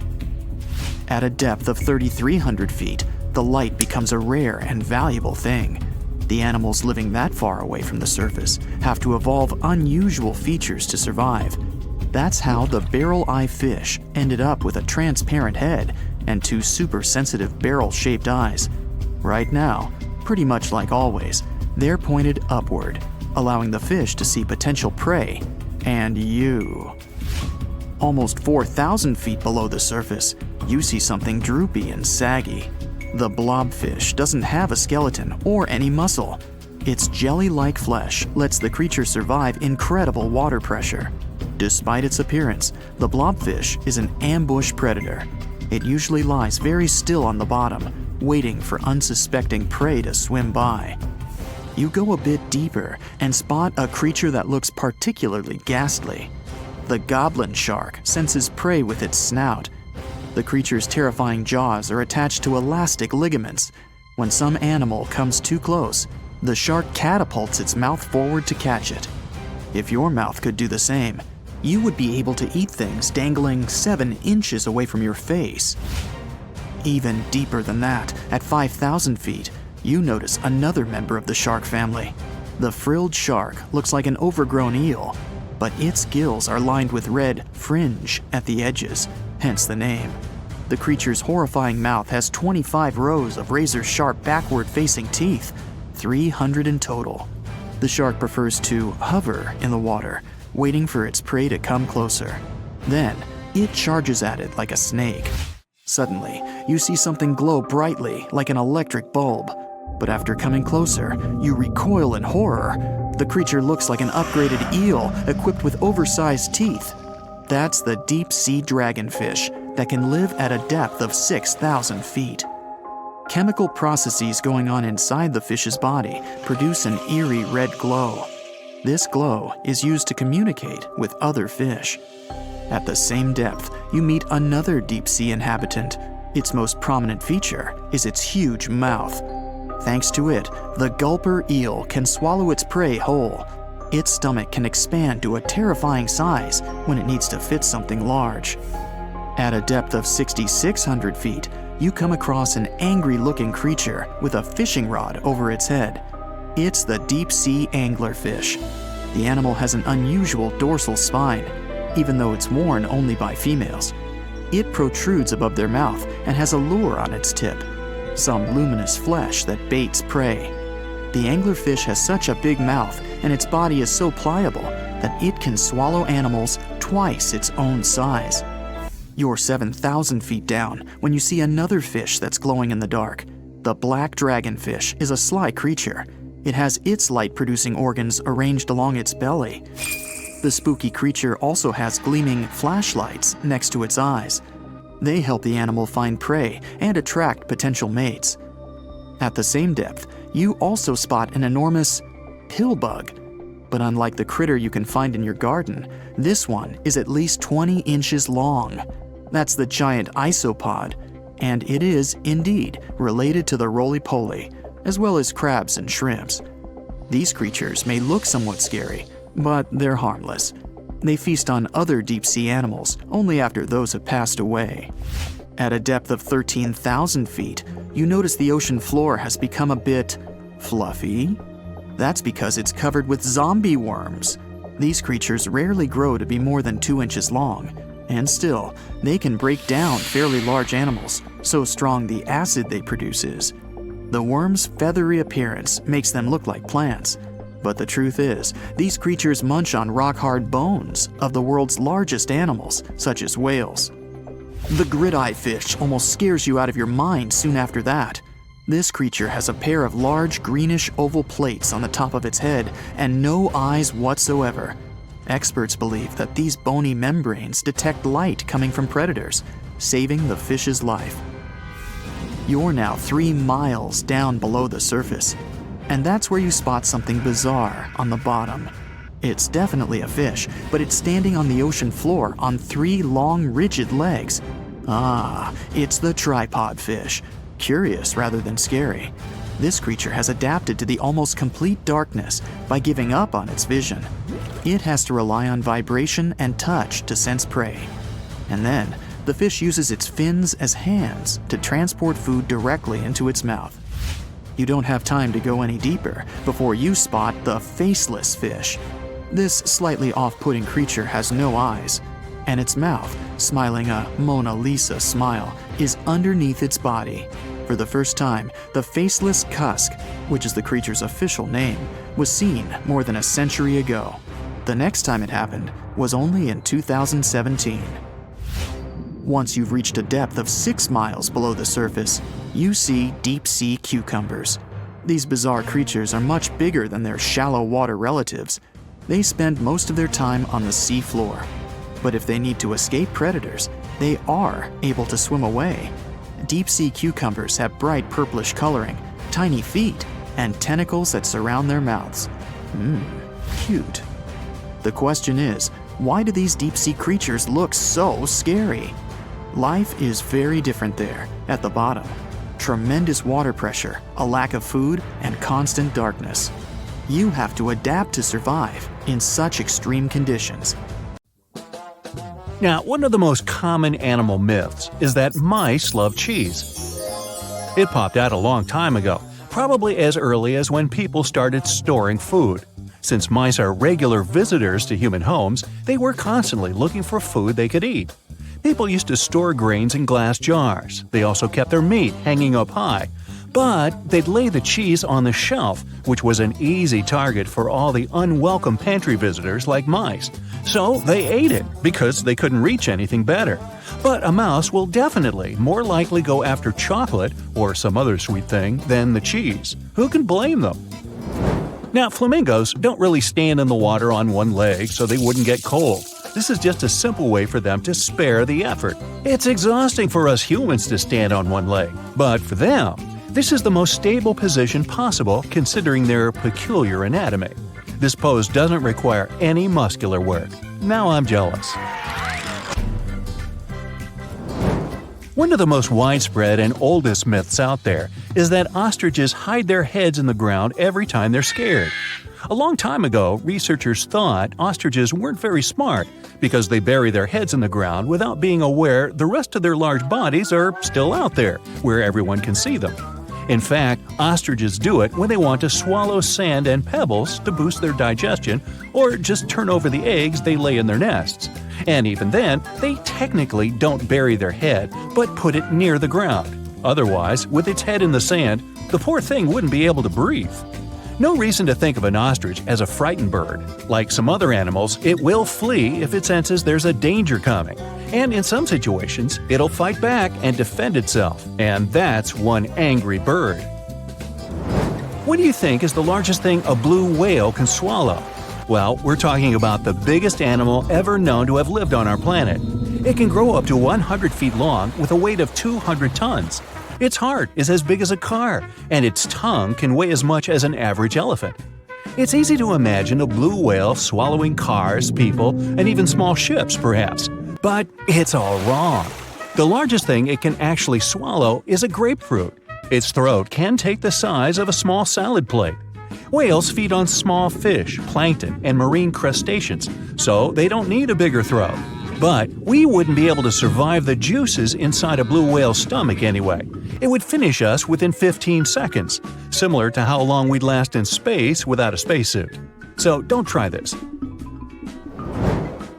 At a depth of 3,300 feet, the light becomes a rare and valuable thing. The animals living that far away from the surface have to evolve unusual features to survive. That's how the barrel-eye fish ended up with a transparent head and 2 super-sensitive barrel-shaped eyes. Right now, pretty much like always, they're pointed upward, allowing the fish to see potential prey and you. Almost 4,000 feet below the surface, you see something droopy and saggy. The blobfish doesn't have a skeleton or any muscle. Its jelly-like flesh lets the creature survive incredible water pressure. Despite its appearance, the blobfish is an ambush predator. It usually lies very still on the bottom, waiting for unsuspecting prey to swim by. You go a bit deeper and spot a creature that looks particularly ghastly. The goblin shark senses prey with its snout. The creature's terrifying jaws are attached to elastic ligaments. When some animal comes too close, the shark catapults its mouth forward to catch it. If your mouth could do the same, you would be able to eat things dangling 7 inches away from your face. Even deeper than that, at 5,000 feet, you notice another member of the shark family. The frilled shark looks like an overgrown eel, but its gills are lined with red fringe at the edges, hence the name. The creature's horrifying mouth has 25 rows of razor-sharp backward-facing teeth, 300 in total. The shark prefers to hover in the water, waiting for its prey to come closer. Then, it charges at it like a snake. Suddenly, you see something glow brightly like an electric bulb. But after coming closer, you recoil in horror. The creature looks like an upgraded eel equipped with oversized teeth. That's the deep-sea dragonfish that can live at a depth of 6,000 feet. Chemical processes going on inside the fish's body produce an eerie red glow. This glow is used to communicate with other fish. At the same depth, you meet another deep-sea inhabitant. Its most prominent feature is its huge mouth. Thanks to it, the gulper eel can swallow its prey whole. Its stomach can expand to a terrifying size when it needs to fit something large. At a depth of 6,600 feet, you come across an angry-looking creature with a fishing rod over its head. It's the deep-sea anglerfish. The animal has an unusual dorsal spine, even though it's worn only by females. It protrudes above their mouth and has a lure on its tip, some luminous flesh that baits prey. The anglerfish has such a big mouth and its body is so pliable that it can swallow animals twice its own size. You're 7,000 feet down when you see another fish that's glowing in the dark. The black dragonfish is a sly creature. It has its light-producing organs arranged along its belly. The spooky creature also has gleaming flashlights next to its eyes. They help the animal find prey and attract potential mates. At the same depth, you also spot an enormous pillbug. But unlike the critter you can find in your garden, this one is at least 20 inches long. That's the giant isopod, and it is, indeed, related to the roly-poly, as well as crabs and shrimps. These creatures may look somewhat scary, but they're harmless. They feast on other deep-sea animals only after those have passed away. At a depth of 13,000 feet, you notice the ocean floor has become a bit fluffy. That's because it's covered with zombie worms. These creatures rarely grow to be more than 2 inches long, and still, they can break down fairly large animals, so strong the acid they produce is. The worms' feathery appearance makes them look like plants, but the truth is, these creatures munch on rock-hard bones of the world's largest animals, such as whales. The grid-eye fish almost scares you out of your mind soon after that. This creature has a pair of large greenish oval plates on the top of its head and no eyes whatsoever. Experts believe that these bony membranes detect light coming from predators, saving the fish's life. You're now 3 miles down below the surface, and that's where you spot something bizarre on the bottom. It's definitely a fish, but it's standing on the ocean floor on 3 long, rigid legs. Ah, it's the tripod fish. Curious rather than scary. This creature has adapted to the almost complete darkness by giving up on its vision. It has to rely on vibration and touch to sense prey. And then, the fish uses its fins as hands to transport food directly into its mouth. You don't have time to go any deeper before you spot the faceless fish. This slightly off-putting creature has no eyes, and its mouth, smiling a Mona Lisa smile, is underneath its body. For the first time, the faceless cusk, which is the creature's official name, was seen more than a century ago. The next time it happened was only in 2017. Once you've reached a depth of 6 miles below the surface, you see deep-sea cucumbers. These bizarre creatures are much bigger than their shallow water relatives. They spend most of their time on the sea floor. But if they need to escape predators, they are able to swim away. Deep-sea cucumbers have bright purplish coloring, tiny feet, and tentacles that surround their mouths. Cute. The question is, why do these deep-sea creatures look so scary? Life is very different there, at the bottom. Tremendous water pressure, a lack of food, and constant darkness. You have to adapt to survive in such extreme conditions. Now, one of the most common animal myths is that mice love cheese. It popped out a long time ago, probably as early as when people started storing food. Since mice are regular visitors to human homes, they were constantly looking for food they could eat. People used to store grains in glass jars. They also kept their meat hanging up high. But they'd lay the cheese on the shelf, which was an easy target for all the unwelcome pantry visitors like mice. So they ate it because they couldn't reach anything better. But a mouse will definitely more likely go after chocolate or some other sweet thing than the cheese. Who can blame them? Now, flamingos don't really stand in the water on one leg so they wouldn't get cold. This is just a simple way for them to spare the effort. It's exhausting for us humans to stand on one leg, but for them, this is the most stable position possible considering their peculiar anatomy. This pose doesn't require any muscular work. Now I'm jealous. One of the most widespread and oldest myths out there is that ostriches hide their heads in the ground every time they're scared. A long time ago, researchers thought ostriches weren't very smart because they bury their heads in the ground without being aware the rest of their large bodies are still out there, where everyone can see them. In fact, ostriches do it when they want to swallow sand and pebbles to boost their digestion or just turn over the eggs they lay in their nests. And even then, they technically don't bury their head, but put it near the ground. Otherwise, with its head in the sand, the poor thing wouldn't be able to breathe. No reason to think of an ostrich as a frightened bird. Like some other animals, it will flee if it senses there's a danger coming. And in some situations, it'll fight back and defend itself. And that's one angry bird. What do you think is the largest thing a blue whale can swallow? Well, we're talking about the biggest animal ever known to have lived on our planet. It can grow up to 100 feet long with a weight of 200 tons. Its heart is as big as a car, and its tongue can weigh as much as an average elephant. It's easy to imagine a blue whale swallowing cars, people, and even small ships, perhaps. But it's all wrong. The largest thing it can actually swallow is a grapefruit. Its throat can take the size of a small salad plate. Whales feed on small fish, plankton, and marine crustaceans, so they don't need a bigger throat. But we wouldn't be able to survive the juices inside a blue whale's stomach anyway. It would finish us within 15 seconds, similar to how long we'd last in space without a spacesuit. So don't try this.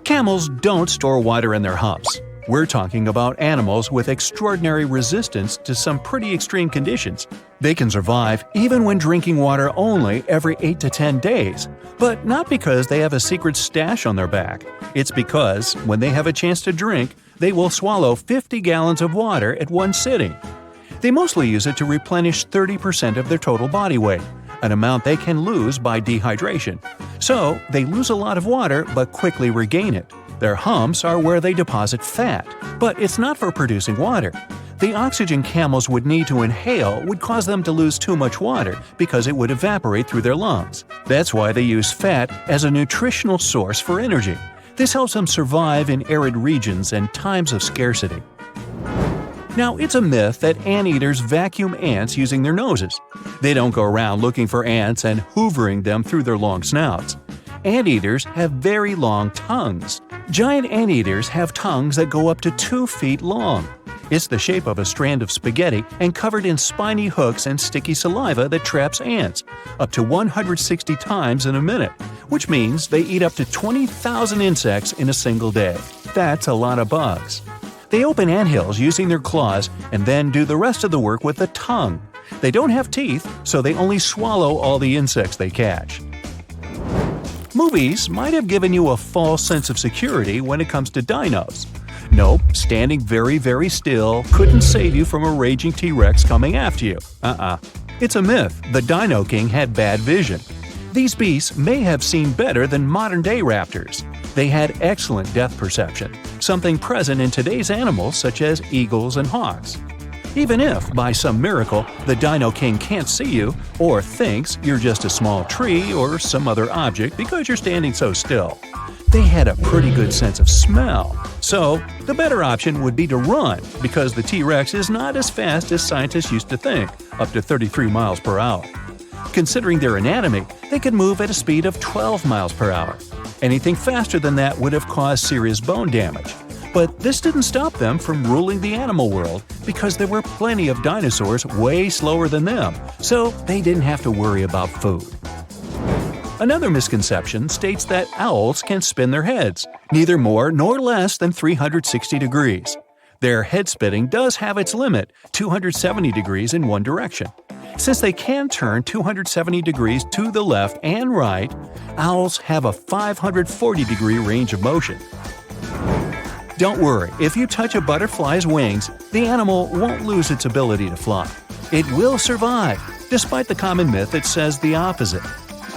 Camels don't store water in their humps. We're talking about animals with extraordinary resistance to some pretty extreme conditions. They can survive even when drinking water only every 8 to 10 days. But not because they have a secret stash on their back. It's because, when they have a chance to drink, they will swallow 50 gallons of water at one sitting. They mostly use it to replenish 30% of their total body weight, an amount they can lose by dehydration. So, they lose a lot of water but quickly regain it. Their humps are where they deposit fat, but it's not for producing water. The oxygen camels would need to inhale would cause them to lose too much water because it would evaporate through their lungs. That's why they use fat as a nutritional source for energy. This helps them survive in arid regions and times of scarcity. Now, it's a myth that anteaters vacuum ants using their noses. They don't go around looking for ants and hoovering them through their long snouts. Anteaters have very long tongues. Giant anteaters have tongues that go up to 2 feet long. It's the shape of a strand of spaghetti and covered in spiny hooks and sticky saliva that traps ants, up to 160 times in a minute, which means they eat up to 20,000 insects in a single day. That's a lot of bugs. They open anthills using their claws and then do the rest of the work with the tongue. They don't have teeth, so they only swallow all the insects they catch. Movies might have given you a false sense of security when it comes to dinos. Nope, standing very, very still couldn't save you from a raging T-Rex coming after you. It's a myth. The Dino King had bad vision. These beasts may have seen better than modern-day raptors. They had excellent depth perception, something present in today's animals such as eagles and hawks. Even if, by some miracle, the Dino King can't see you or thinks you're just a small tree or some other object because you're standing so still, they had a pretty good sense of smell. So, the better option would be to run because the T-Rex is not as fast as scientists used to think, up to 33 miles per hour. Considering their anatomy, they could move at a speed of 12 miles per hour. Anything faster than that would have caused serious bone damage. But this didn't stop them from ruling the animal world because there were plenty of dinosaurs way slower than them, so they didn't have to worry about food. Another misconception states that owls can spin their heads, neither more nor less than 360 degrees. Their head spinning does have its limit, 270 degrees in one direction. Since they can turn 270 degrees to the left and right, owls have a 540-degree range of motion. Don't worry, if you touch a butterfly's wings, the animal won't lose its ability to fly. It will survive, despite the common myth that says the opposite.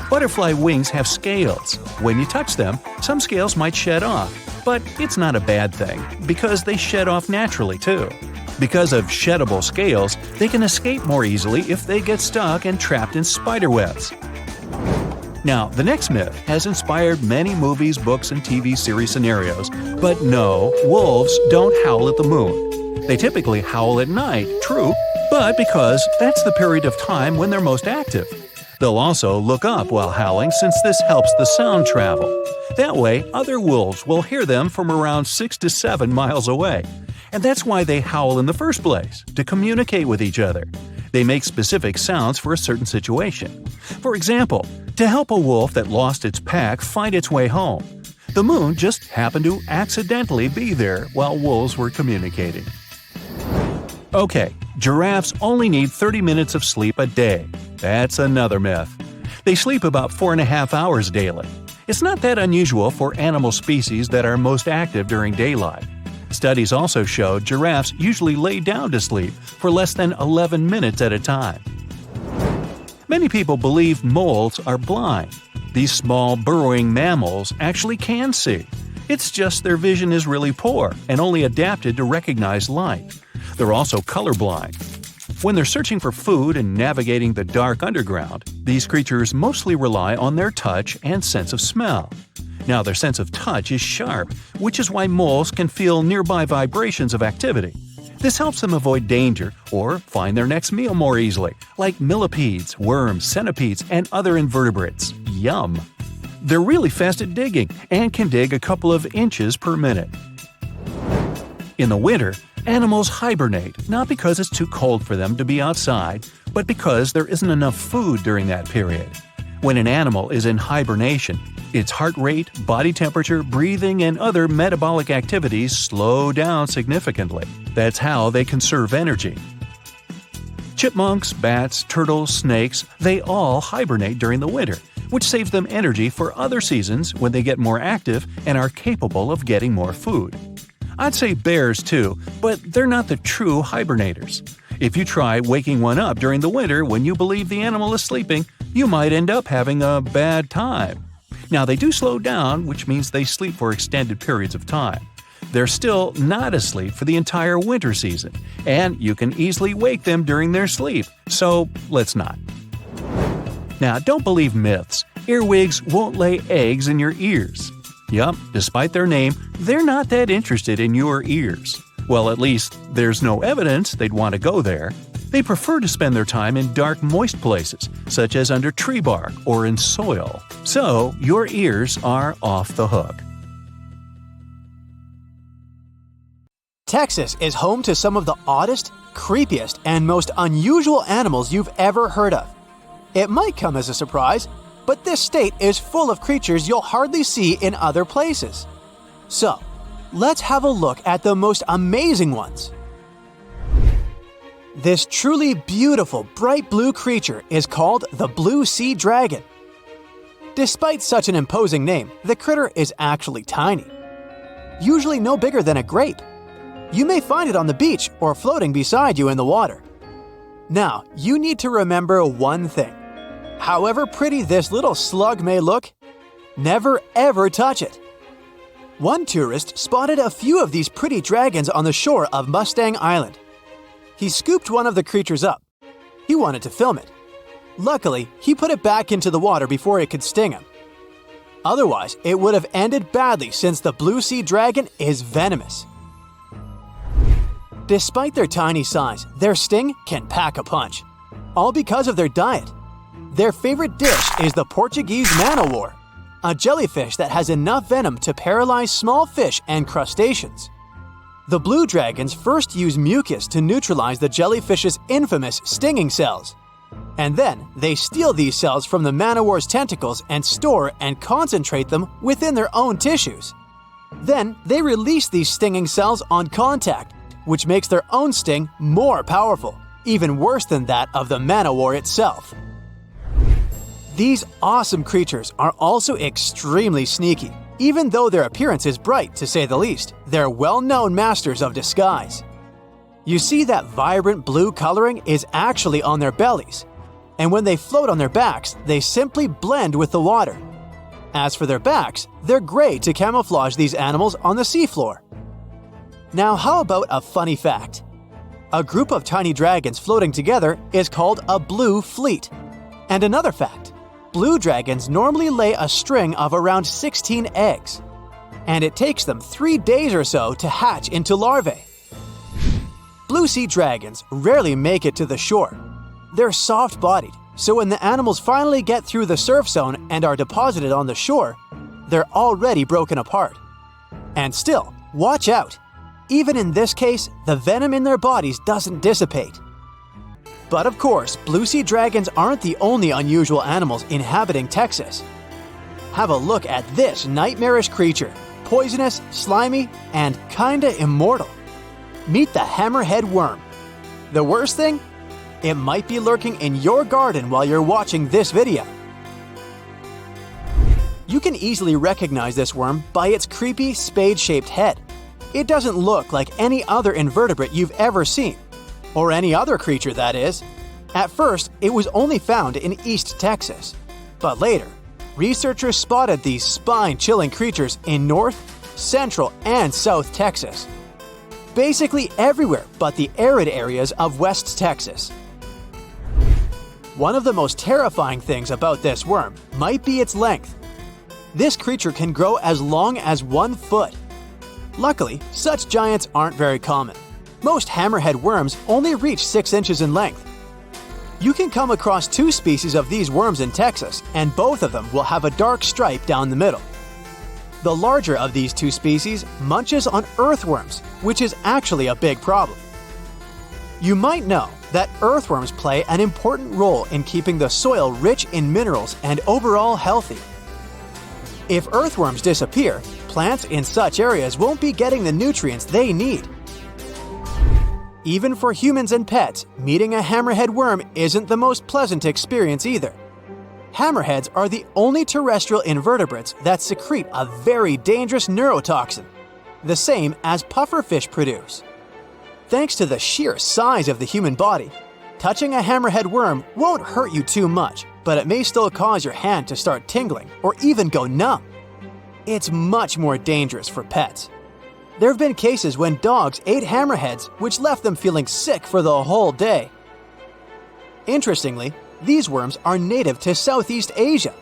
Butterfly wings have scales. When you touch them, some scales might shed off, but it's not a bad thing, because they shed off naturally too. Because of sheddable scales, they can escape more easily if they get stuck and trapped in spider webs. Now, the next myth has inspired many movies, books, and TV series scenarios, but no, wolves don't howl at the moon. They typically howl at night, true, but because that's the period of time when they're most active. They'll also look up while howling since this helps the sound travel. That way, other wolves will hear them from around 6 to 7 miles away. And that's why they howl in the first place, to communicate with each other. They make specific sounds for a certain situation. For example, to help a wolf that lost its pack find its way home. The moon just happened to accidentally be there while wolves were communicating. Okay, giraffes only need 30 minutes of sleep a day. That's another myth. They sleep about 4.5 hours daily. It's not that unusual for animal species that are most active during daylight. Studies also show giraffes usually lay down to sleep for less than 11 minutes at a time. Many people believe moles are blind. These small burrowing mammals actually can see. It's just their vision is really poor and only adapted to recognize light. They're also colorblind. When they're searching for food and navigating the dark underground, these creatures mostly rely on their touch and sense of smell. Now, their sense of touch is sharp, which is why moles can feel nearby vibrations of activity. This helps them avoid danger or find their next meal more easily, like millipedes, worms, centipedes, and other invertebrates. Yum! They're really fast at digging and can dig a couple of inches per minute. In the winter, animals hibernate, not because it's too cold for them to be outside, but because there isn't enough food during that period. When an animal is in hibernation, its heart rate, body temperature, breathing, and other metabolic activities slow down significantly. That's how they conserve energy. Chipmunks, bats, turtles, snakes, they all hibernate during the winter, which saves them energy for other seasons when they get more active and are capable of getting more food. I'd say bears too, but they're not the true hibernators. If you try waking one up during the winter when you believe the animal is sleeping, you might end up having a bad time. Now, they do slow down, which means they sleep for extended periods of time. They're still not asleep for the entire winter season, and you can easily wake them during their sleep, so let's not. Now, don't believe myths. Earwigs won't lay eggs in your ears. Yup, despite their name, they're not that interested in your ears. Well, at least there's no evidence they'd want to go there. They prefer to spend their time in dark, moist places, such as under tree bark or in soil. So, your ears are off the hook. Texas is home to some of the oddest, creepiest, and most unusual animals you've ever heard of. It might come as a surprise, but this state is full of creatures you'll hardly see in other places. So, let's have a look at the most amazing ones. This truly beautiful bright blue creature is called the blue sea dragon. Despite such an imposing name, the critter is actually tiny. Usually no bigger than a grape. You may find it on the beach or floating beside you in the water. Now, you need to remember one thing. However pretty this little slug may look, never ever touch it. One tourist spotted a few of these pretty dragons on the shore of Mustang Island. He scooped one of the creatures up. He wanted to film it. Luckily, he put it back into the water before it could sting him. Otherwise, it would have ended badly since the blue sea dragon is venomous. Despite their tiny size, their sting can pack a punch. All because of their diet. Their favorite dish is the Portuguese man-o-war, a jellyfish that has enough venom to paralyze small fish and crustaceans. The blue dragons first use mucus to neutralize the jellyfish's infamous stinging cells. And then they steal these cells from the man-o-war's tentacles and store and concentrate them within their own tissues. Then they release these stinging cells on contact, which makes their own sting more powerful, even worse than that of the man-o-war itself. These awesome creatures are also extremely sneaky. Even though their appearance is bright, to say the least, they're well-known masters of disguise. You see that vibrant blue coloring is actually on their bellies, and when they float on their backs, they simply blend with the water. As for their backs, they're gray to camouflage these animals on the seafloor. Now, how about a funny fact? A group of tiny dragons floating together is called a blue fleet. And another fact. Blue dragons normally lay a string of around 16 eggs, and it takes them 3 days or so to hatch into larvae. Blue sea dragons rarely make it to the shore. They're soft-bodied, so when the animals finally get through the surf zone and are deposited on the shore, they're already broken apart. And still, watch out! Even in this case, the venom in their bodies doesn't dissipate. But of course, blue sea dragons aren't the only unusual animals inhabiting Texas. Have a look at this nightmarish creature, poisonous, slimy, and kinda immortal. Meet the hammerhead worm. The worst thing? It might be lurking in your garden while you're watching this video. You can easily recognize this worm by its creepy spade-shaped head. It doesn't look like any other invertebrate you've ever seen. Or any other creature, that is. At first, it was only found in East Texas. But later, researchers spotted these spine-chilling creatures in North, Central, and South Texas. Basically everywhere but the arid areas of West Texas. One of the most terrifying things about this worm might be its length. This creature can grow as long as 1 foot. Luckily, such giants aren't very common. Most hammerhead worms only reach 6 inches in length. You can come across 2 species of these worms in Texas, and both of them will have a dark stripe down the middle. The larger of these 2 species munches on earthworms, which is actually a big problem. You might know that earthworms play an important role in keeping the soil rich in minerals and overall healthy. If earthworms disappear, plants in such areas won't be getting the nutrients they need. Even for humans and pets, meeting a hammerhead worm isn't the most pleasant experience either. Hammerheads are the only terrestrial invertebrates that secrete a very dangerous neurotoxin, the same as pufferfish produce. Thanks to the sheer size of the human body, touching a hammerhead worm won't hurt you too much, but it may still cause your hand to start tingling or even go numb. It's much more dangerous for pets. There have been cases when dogs ate hammerheads, which left them feeling sick for the whole day. Interestingly, these worms are native to Southeast Asia.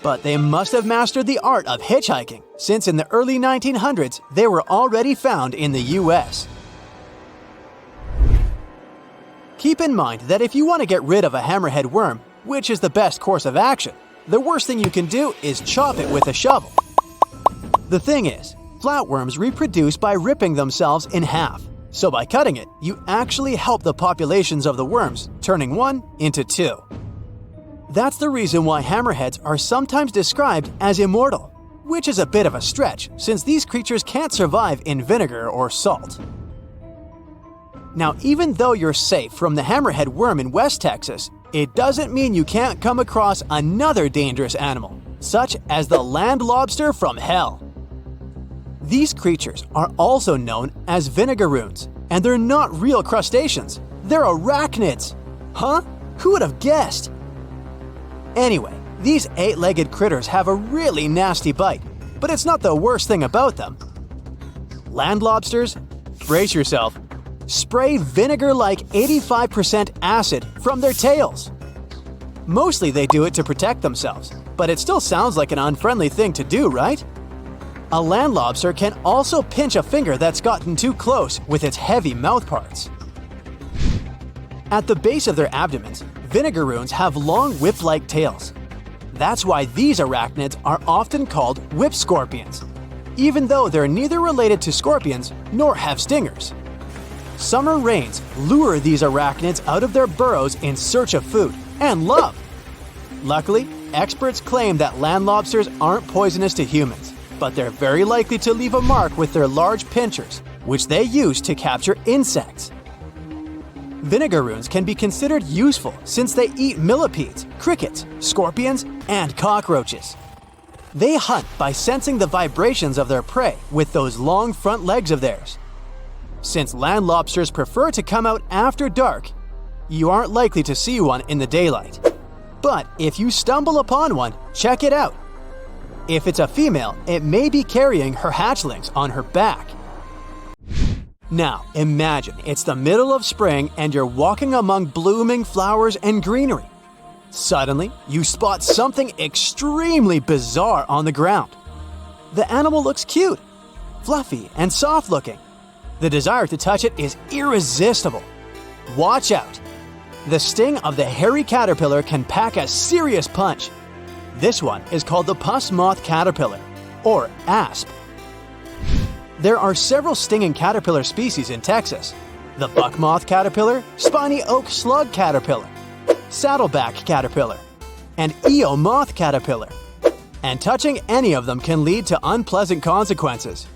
But they must have mastered the art of hitchhiking, since in the early 1900s they were already found in the US. Keep in mind that if you want to get rid of a hammerhead worm, which is the best course of action, the worst thing you can do is chop it with a shovel. The thing is, flatworms reproduce by ripping themselves in half, so by cutting it, you actually help the populations of the worms, turning 1 into 2. That's the reason why hammerheads are sometimes described as immortal, which is a bit of a stretch since these creatures can't survive in vinegar or salt. Now, even though you're safe from the hammerhead worm in West Texas, it doesn't mean you can't come across another dangerous animal, such as the land lobster from hell. These creatures are also known as vinegaroons, and they're not real crustaceans, they're arachnids. Huh? Who would have guessed? Anyway, these 8-legged critters have a really nasty bite, but it's not the worst thing about them. Land lobsters, brace yourself, spray vinegar-like 85% acid from their tails. Mostly they do it to protect themselves, but it still sounds like an unfriendly thing to do, right? A land lobster can also pinch a finger that's gotten too close with its heavy mouth parts. At the base of their abdomens, vinegaroons have long whip-like tails. That's why these arachnids are often called whip scorpions, even though they're neither related to scorpions nor have stingers. Summer rains lure these arachnids out of their burrows in search of food and love. Luckily, experts claim that land lobsters aren't poisonous to humans, but they're very likely to leave a mark with their large pinchers, which they use to capture insects. Vinegaroons can be considered useful since they eat millipedes, crickets, scorpions, and cockroaches. They hunt by sensing the vibrations of their prey with those long front legs of theirs. Since land lobsters prefer to come out after dark, you aren't likely to see one in the daylight. But if you stumble upon one, check it out. If it's a female, it may be carrying her hatchlings on her back. Now, imagine it's the middle of spring and you're walking among blooming flowers and greenery. Suddenly, you spot something extremely bizarre on the ground. The animal looks cute, fluffy, and soft-looking. The desire to touch it is irresistible. Watch out! The sting of the hairy caterpillar can pack a serious punch. This one is called the pus moth caterpillar, or asp. There are several stinging caterpillar species in Texas: the buck moth caterpillar, spiny oak slug caterpillar, saddleback caterpillar, and Eo moth caterpillar. And touching any of them can lead to unpleasant consequences.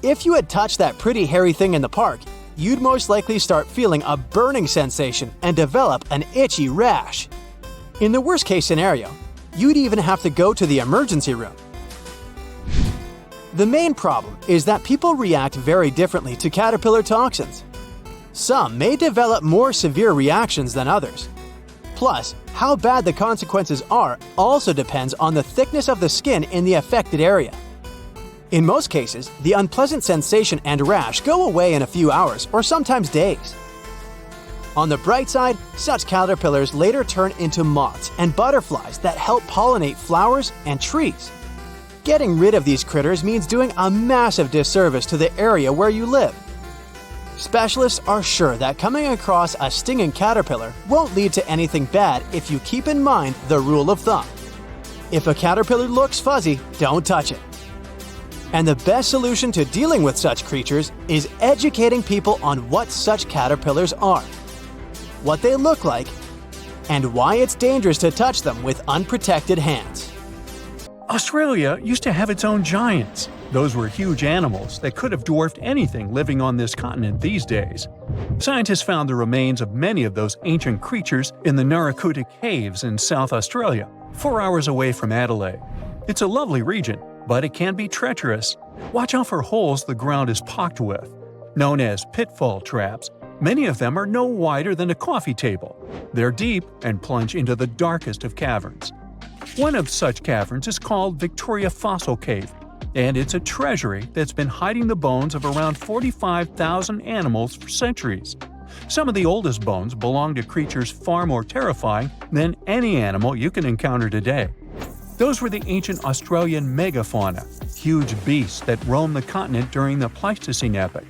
If you had touched that pretty hairy thing in the park, you'd most likely start feeling a burning sensation and develop an itchy rash. In the worst case scenario, you'd even have to go to the emergency room. The main problem is that people react very differently to caterpillar toxins. Some may develop more severe reactions than others. Plus, how bad the consequences are also depends on the thickness of the skin in the affected area. In most cases, the unpleasant sensation and rash go away in a few hours or sometimes days. On the bright side, such caterpillars later turn into moths and butterflies that help pollinate flowers and trees. Getting rid of these critters means doing a massive disservice to the area where you live. Specialists are sure that coming across a stinging caterpillar won't lead to anything bad if you keep in mind the rule of thumb. If a caterpillar looks fuzzy, don't touch it. And the best solution to dealing with such creatures is educating people on what such caterpillars are, what they look like, and why it's dangerous to touch them with unprotected hands. Australia used to have its own giants. Those were huge animals that could have dwarfed anything living on this continent these days. Scientists found the remains of many of those ancient creatures in the Narracuta Caves in South Australia, 4 hours away from Adelaide. It's a lovely region, but it can be treacherous. Watch out for holes the ground is pocked with. Known as pitfall traps, many of them are no wider than a coffee table. They're deep and plunge into the darkest of caverns. One of such caverns is called Victoria Fossil Cave, and it's a treasury that's been hiding the bones of around 45,000 animals for centuries. Some of the oldest bones belong to creatures far more terrifying than any animal you can encounter today. Those were the ancient Australian megafauna, huge beasts that roamed the continent during the Pleistocene epoch.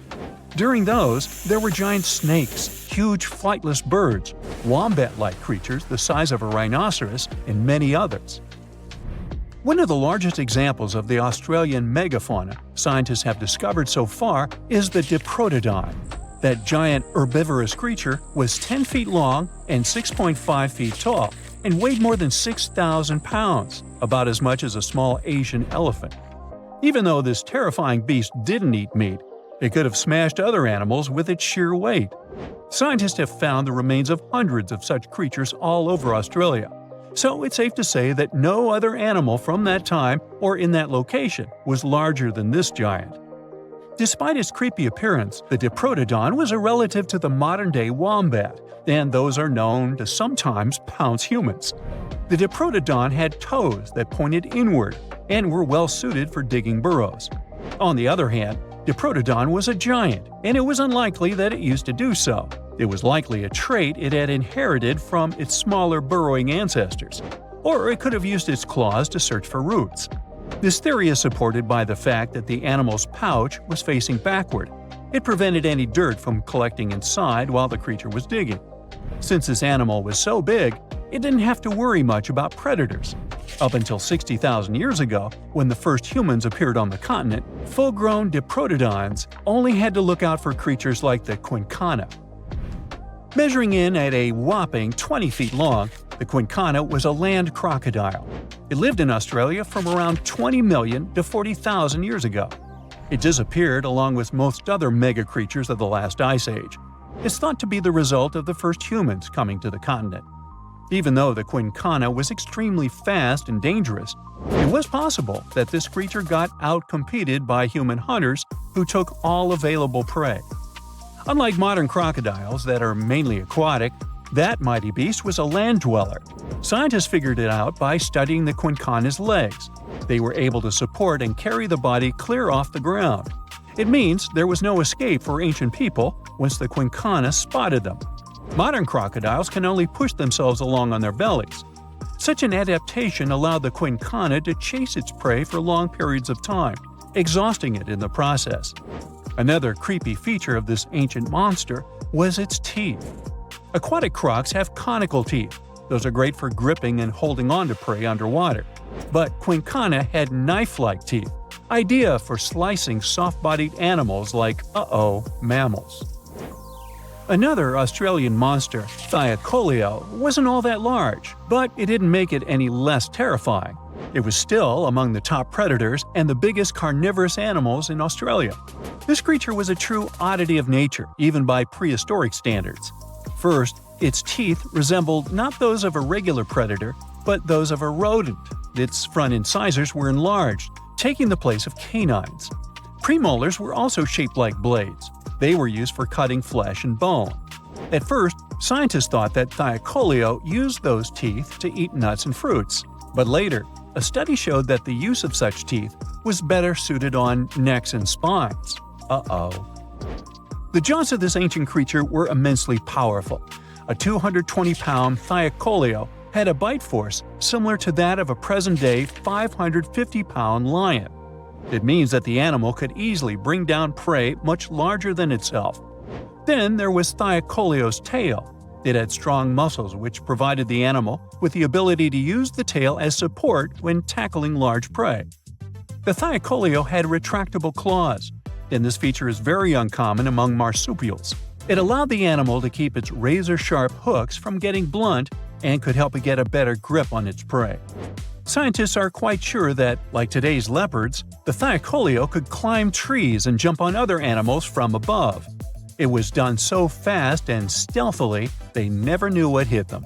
During those, there were giant snakes, huge flightless birds, wombat-like creatures the size of a rhinoceros, and many others. One of the largest examples of the Australian megafauna scientists have discovered so far is the Diprotodon. That giant herbivorous creature was 10 feet long and 6.5 feet tall, and weighed more than 6,000 pounds, about as much as a small Asian elephant. Even though this terrifying beast didn't eat meat, it could have smashed other animals with its sheer weight. Scientists have found the remains of hundreds of such creatures all over Australia, so it's safe to say that no other animal from that time or in that location was larger than this giant. Despite its creepy appearance, the Diprotodon was a relative to the modern-day wombat, and those are known to sometimes pounce humans. The Diprotodon had toes that pointed inward and were well suited for digging burrows. On the other hand, Diprotodon was a giant, and it was unlikely that it used to do so. It was likely a trait it had inherited from its smaller burrowing ancestors, or it could have used its claws to search for roots. This theory is supported by the fact that the animal's pouch was facing backward. It prevented any dirt from collecting inside while the creature was digging. Since this animal was so big, it didn't have to worry much about predators. Up until 60,000 years ago, when the first humans appeared on the continent, full-grown Diprotodons only had to look out for creatures like the quincana. Measuring in at a whopping 20 feet long, the quincana was a land crocodile. It lived in Australia from around 20 million to 40,000 years ago. It disappeared along with most other mega creatures of the last ice age. It's thought to be the result of the first humans coming to the continent. Even though the quincana was extremely fast and dangerous, it was possible that this creature got out-competed by human hunters who took all available prey. Unlike modern crocodiles that are mainly aquatic, that mighty beast was a land dweller. Scientists figured it out by studying the quincana's legs. They were able to support and carry the body clear off the ground. It means there was no escape for ancient people once the quincana spotted them. Modern crocodiles can only push themselves along on their bellies. Such an adaptation allowed the quincana to chase its prey for long periods of time, exhausting it in the process. Another creepy feature of this ancient monster was its teeth. Aquatic crocs have conical teeth. Those are great for gripping and holding on to prey underwater. But Quincana had knife-like teeth, ideal for slicing soft-bodied animals like, mammals. Another Australian monster, Thylacoleo, wasn't all that large, but it didn't make it any less terrifying. It was still among the top predators and the biggest carnivorous animals in Australia. This creature was a true oddity of nature, even by prehistoric standards. First, its teeth resembled not those of a regular predator, but those of a rodent. Its front incisors were enlarged, taking the place of canines. Premolars were also shaped like blades. They were used for cutting flesh and bone. At first, scientists thought that Thylacoleo used those teeth to eat nuts and fruits. But later, a study showed that the use of such teeth was better suited on necks and spines. The jaws of this ancient creature were immensely powerful. A 220-pound Thylacoleo had a bite force similar to that of a present-day 550-pound lion. It means that the animal could easily bring down prey much larger than itself. Then there was Thylacoleo's tail. It had strong muscles which provided the animal with the ability to use the tail as support when tackling large prey. The Thylacoleo had retractable claws, and this feature is very uncommon among marsupials. It allowed the animal to keep its razor-sharp hooks from getting blunt and could help it get a better grip on its prey. Scientists are quite sure that, like today's leopards, the Thylacoleo could climb trees and jump on other animals from above. It was done so fast and stealthily, they never knew what hit them.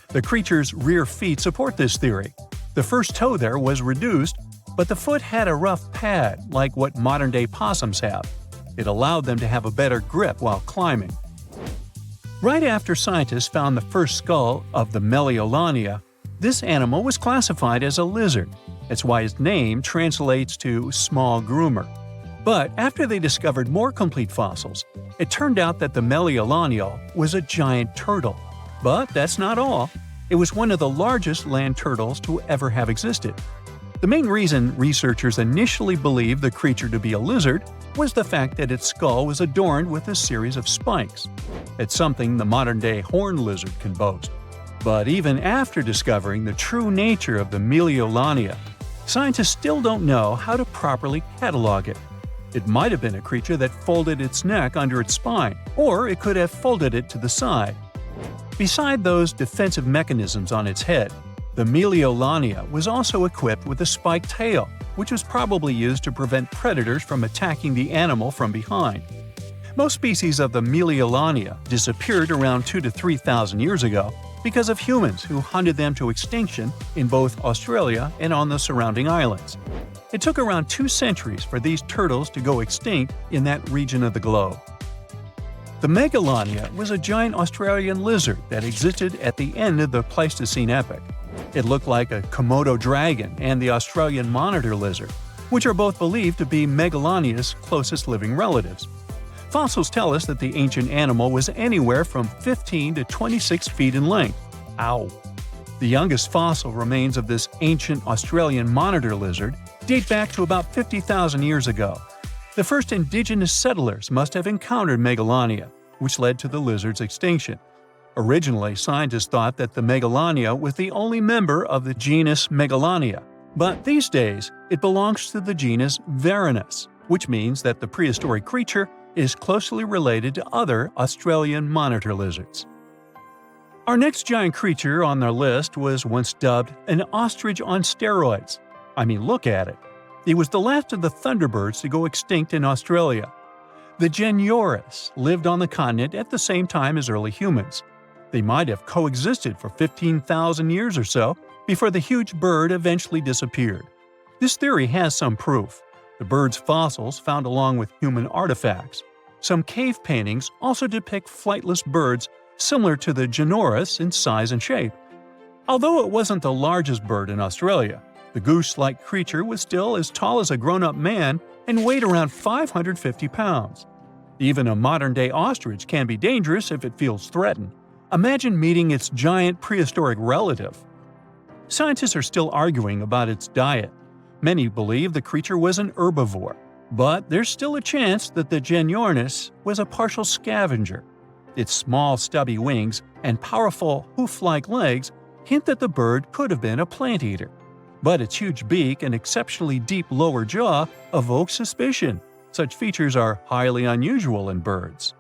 The creature's rear feet support this theory. The first toe there was reduced, but the foot had a rough pad like what modern-day possums have. It allowed them to have a better grip while climbing. Right after scientists found the first skull of the Meliolania, this animal was classified as a lizard. That's why its name translates to small groomer. But after they discovered more complete fossils, it turned out that the Meliolania was a giant turtle. But that's not all. It was one of the largest land turtles to ever have existed. The main reason researchers initially believed the creature to be a lizard was the fact that its skull was adorned with a series of spikes. It's something the modern-day horned lizard can boast. But even after discovering the true nature of the Meliolania, scientists still don't know how to properly catalog it. It might have been a creature that folded its neck under its spine, or it could have folded it to the side. Beside those defensive mechanisms on its head, the Meliolania was also equipped with a spiked tail, which was probably used to prevent predators from attacking the animal from behind. Most species of the Meliolania disappeared around 2,000 to 3,000 years ago because of humans who hunted them to extinction in both Australia and on the surrounding islands. It took around 2 centuries for these turtles to go extinct in that region of the globe. The Megalania was a giant Australian lizard that existed at the end of the Pleistocene epoch. It looked like a Komodo dragon and the Australian monitor lizard, which are both believed to be Megalania's closest living relatives. Fossils tell us that the ancient animal was anywhere from 15 to 26 feet in length. Ow! The youngest fossil remains of this ancient Australian monitor lizard date back to about 50,000 years ago. The first indigenous settlers must have encountered Megalania, which led to the lizard's extinction. Originally, scientists thought that the Megalania was the only member of the genus Megalania, but these days it belongs to the genus Venomous, which means that the prehistoric creature is closely related to other Australian monitor lizards. Our next giant creature on our list was once dubbed an ostrich on steroids. I mean, look at it. It was the last of the thunderbirds to go extinct in Australia. The Genyorus lived on the continent at the same time as early humans. They might have coexisted for 15,000 years or so before the huge bird eventually disappeared. This theory has some proof. The bird's fossils found along with human artifacts. Some cave paintings also depict flightless birds similar to the Genyorus in size and shape. Although it wasn't the largest bird in Australia, the goose-like creature was still as tall as a grown-up man and weighed around 550 pounds. Even a modern-day ostrich can be dangerous if it feels threatened. Imagine meeting its giant prehistoric relative. Scientists are still arguing about its diet. Many believe the creature was an herbivore. But there's still a chance that the Genyornis was a partial scavenger. Its small stubby wings and powerful hoof-like legs hint that the bird could have been a plant eater. But its huge beak and exceptionally deep lower jaw evoke suspicion. Such features are highly unusual in birds.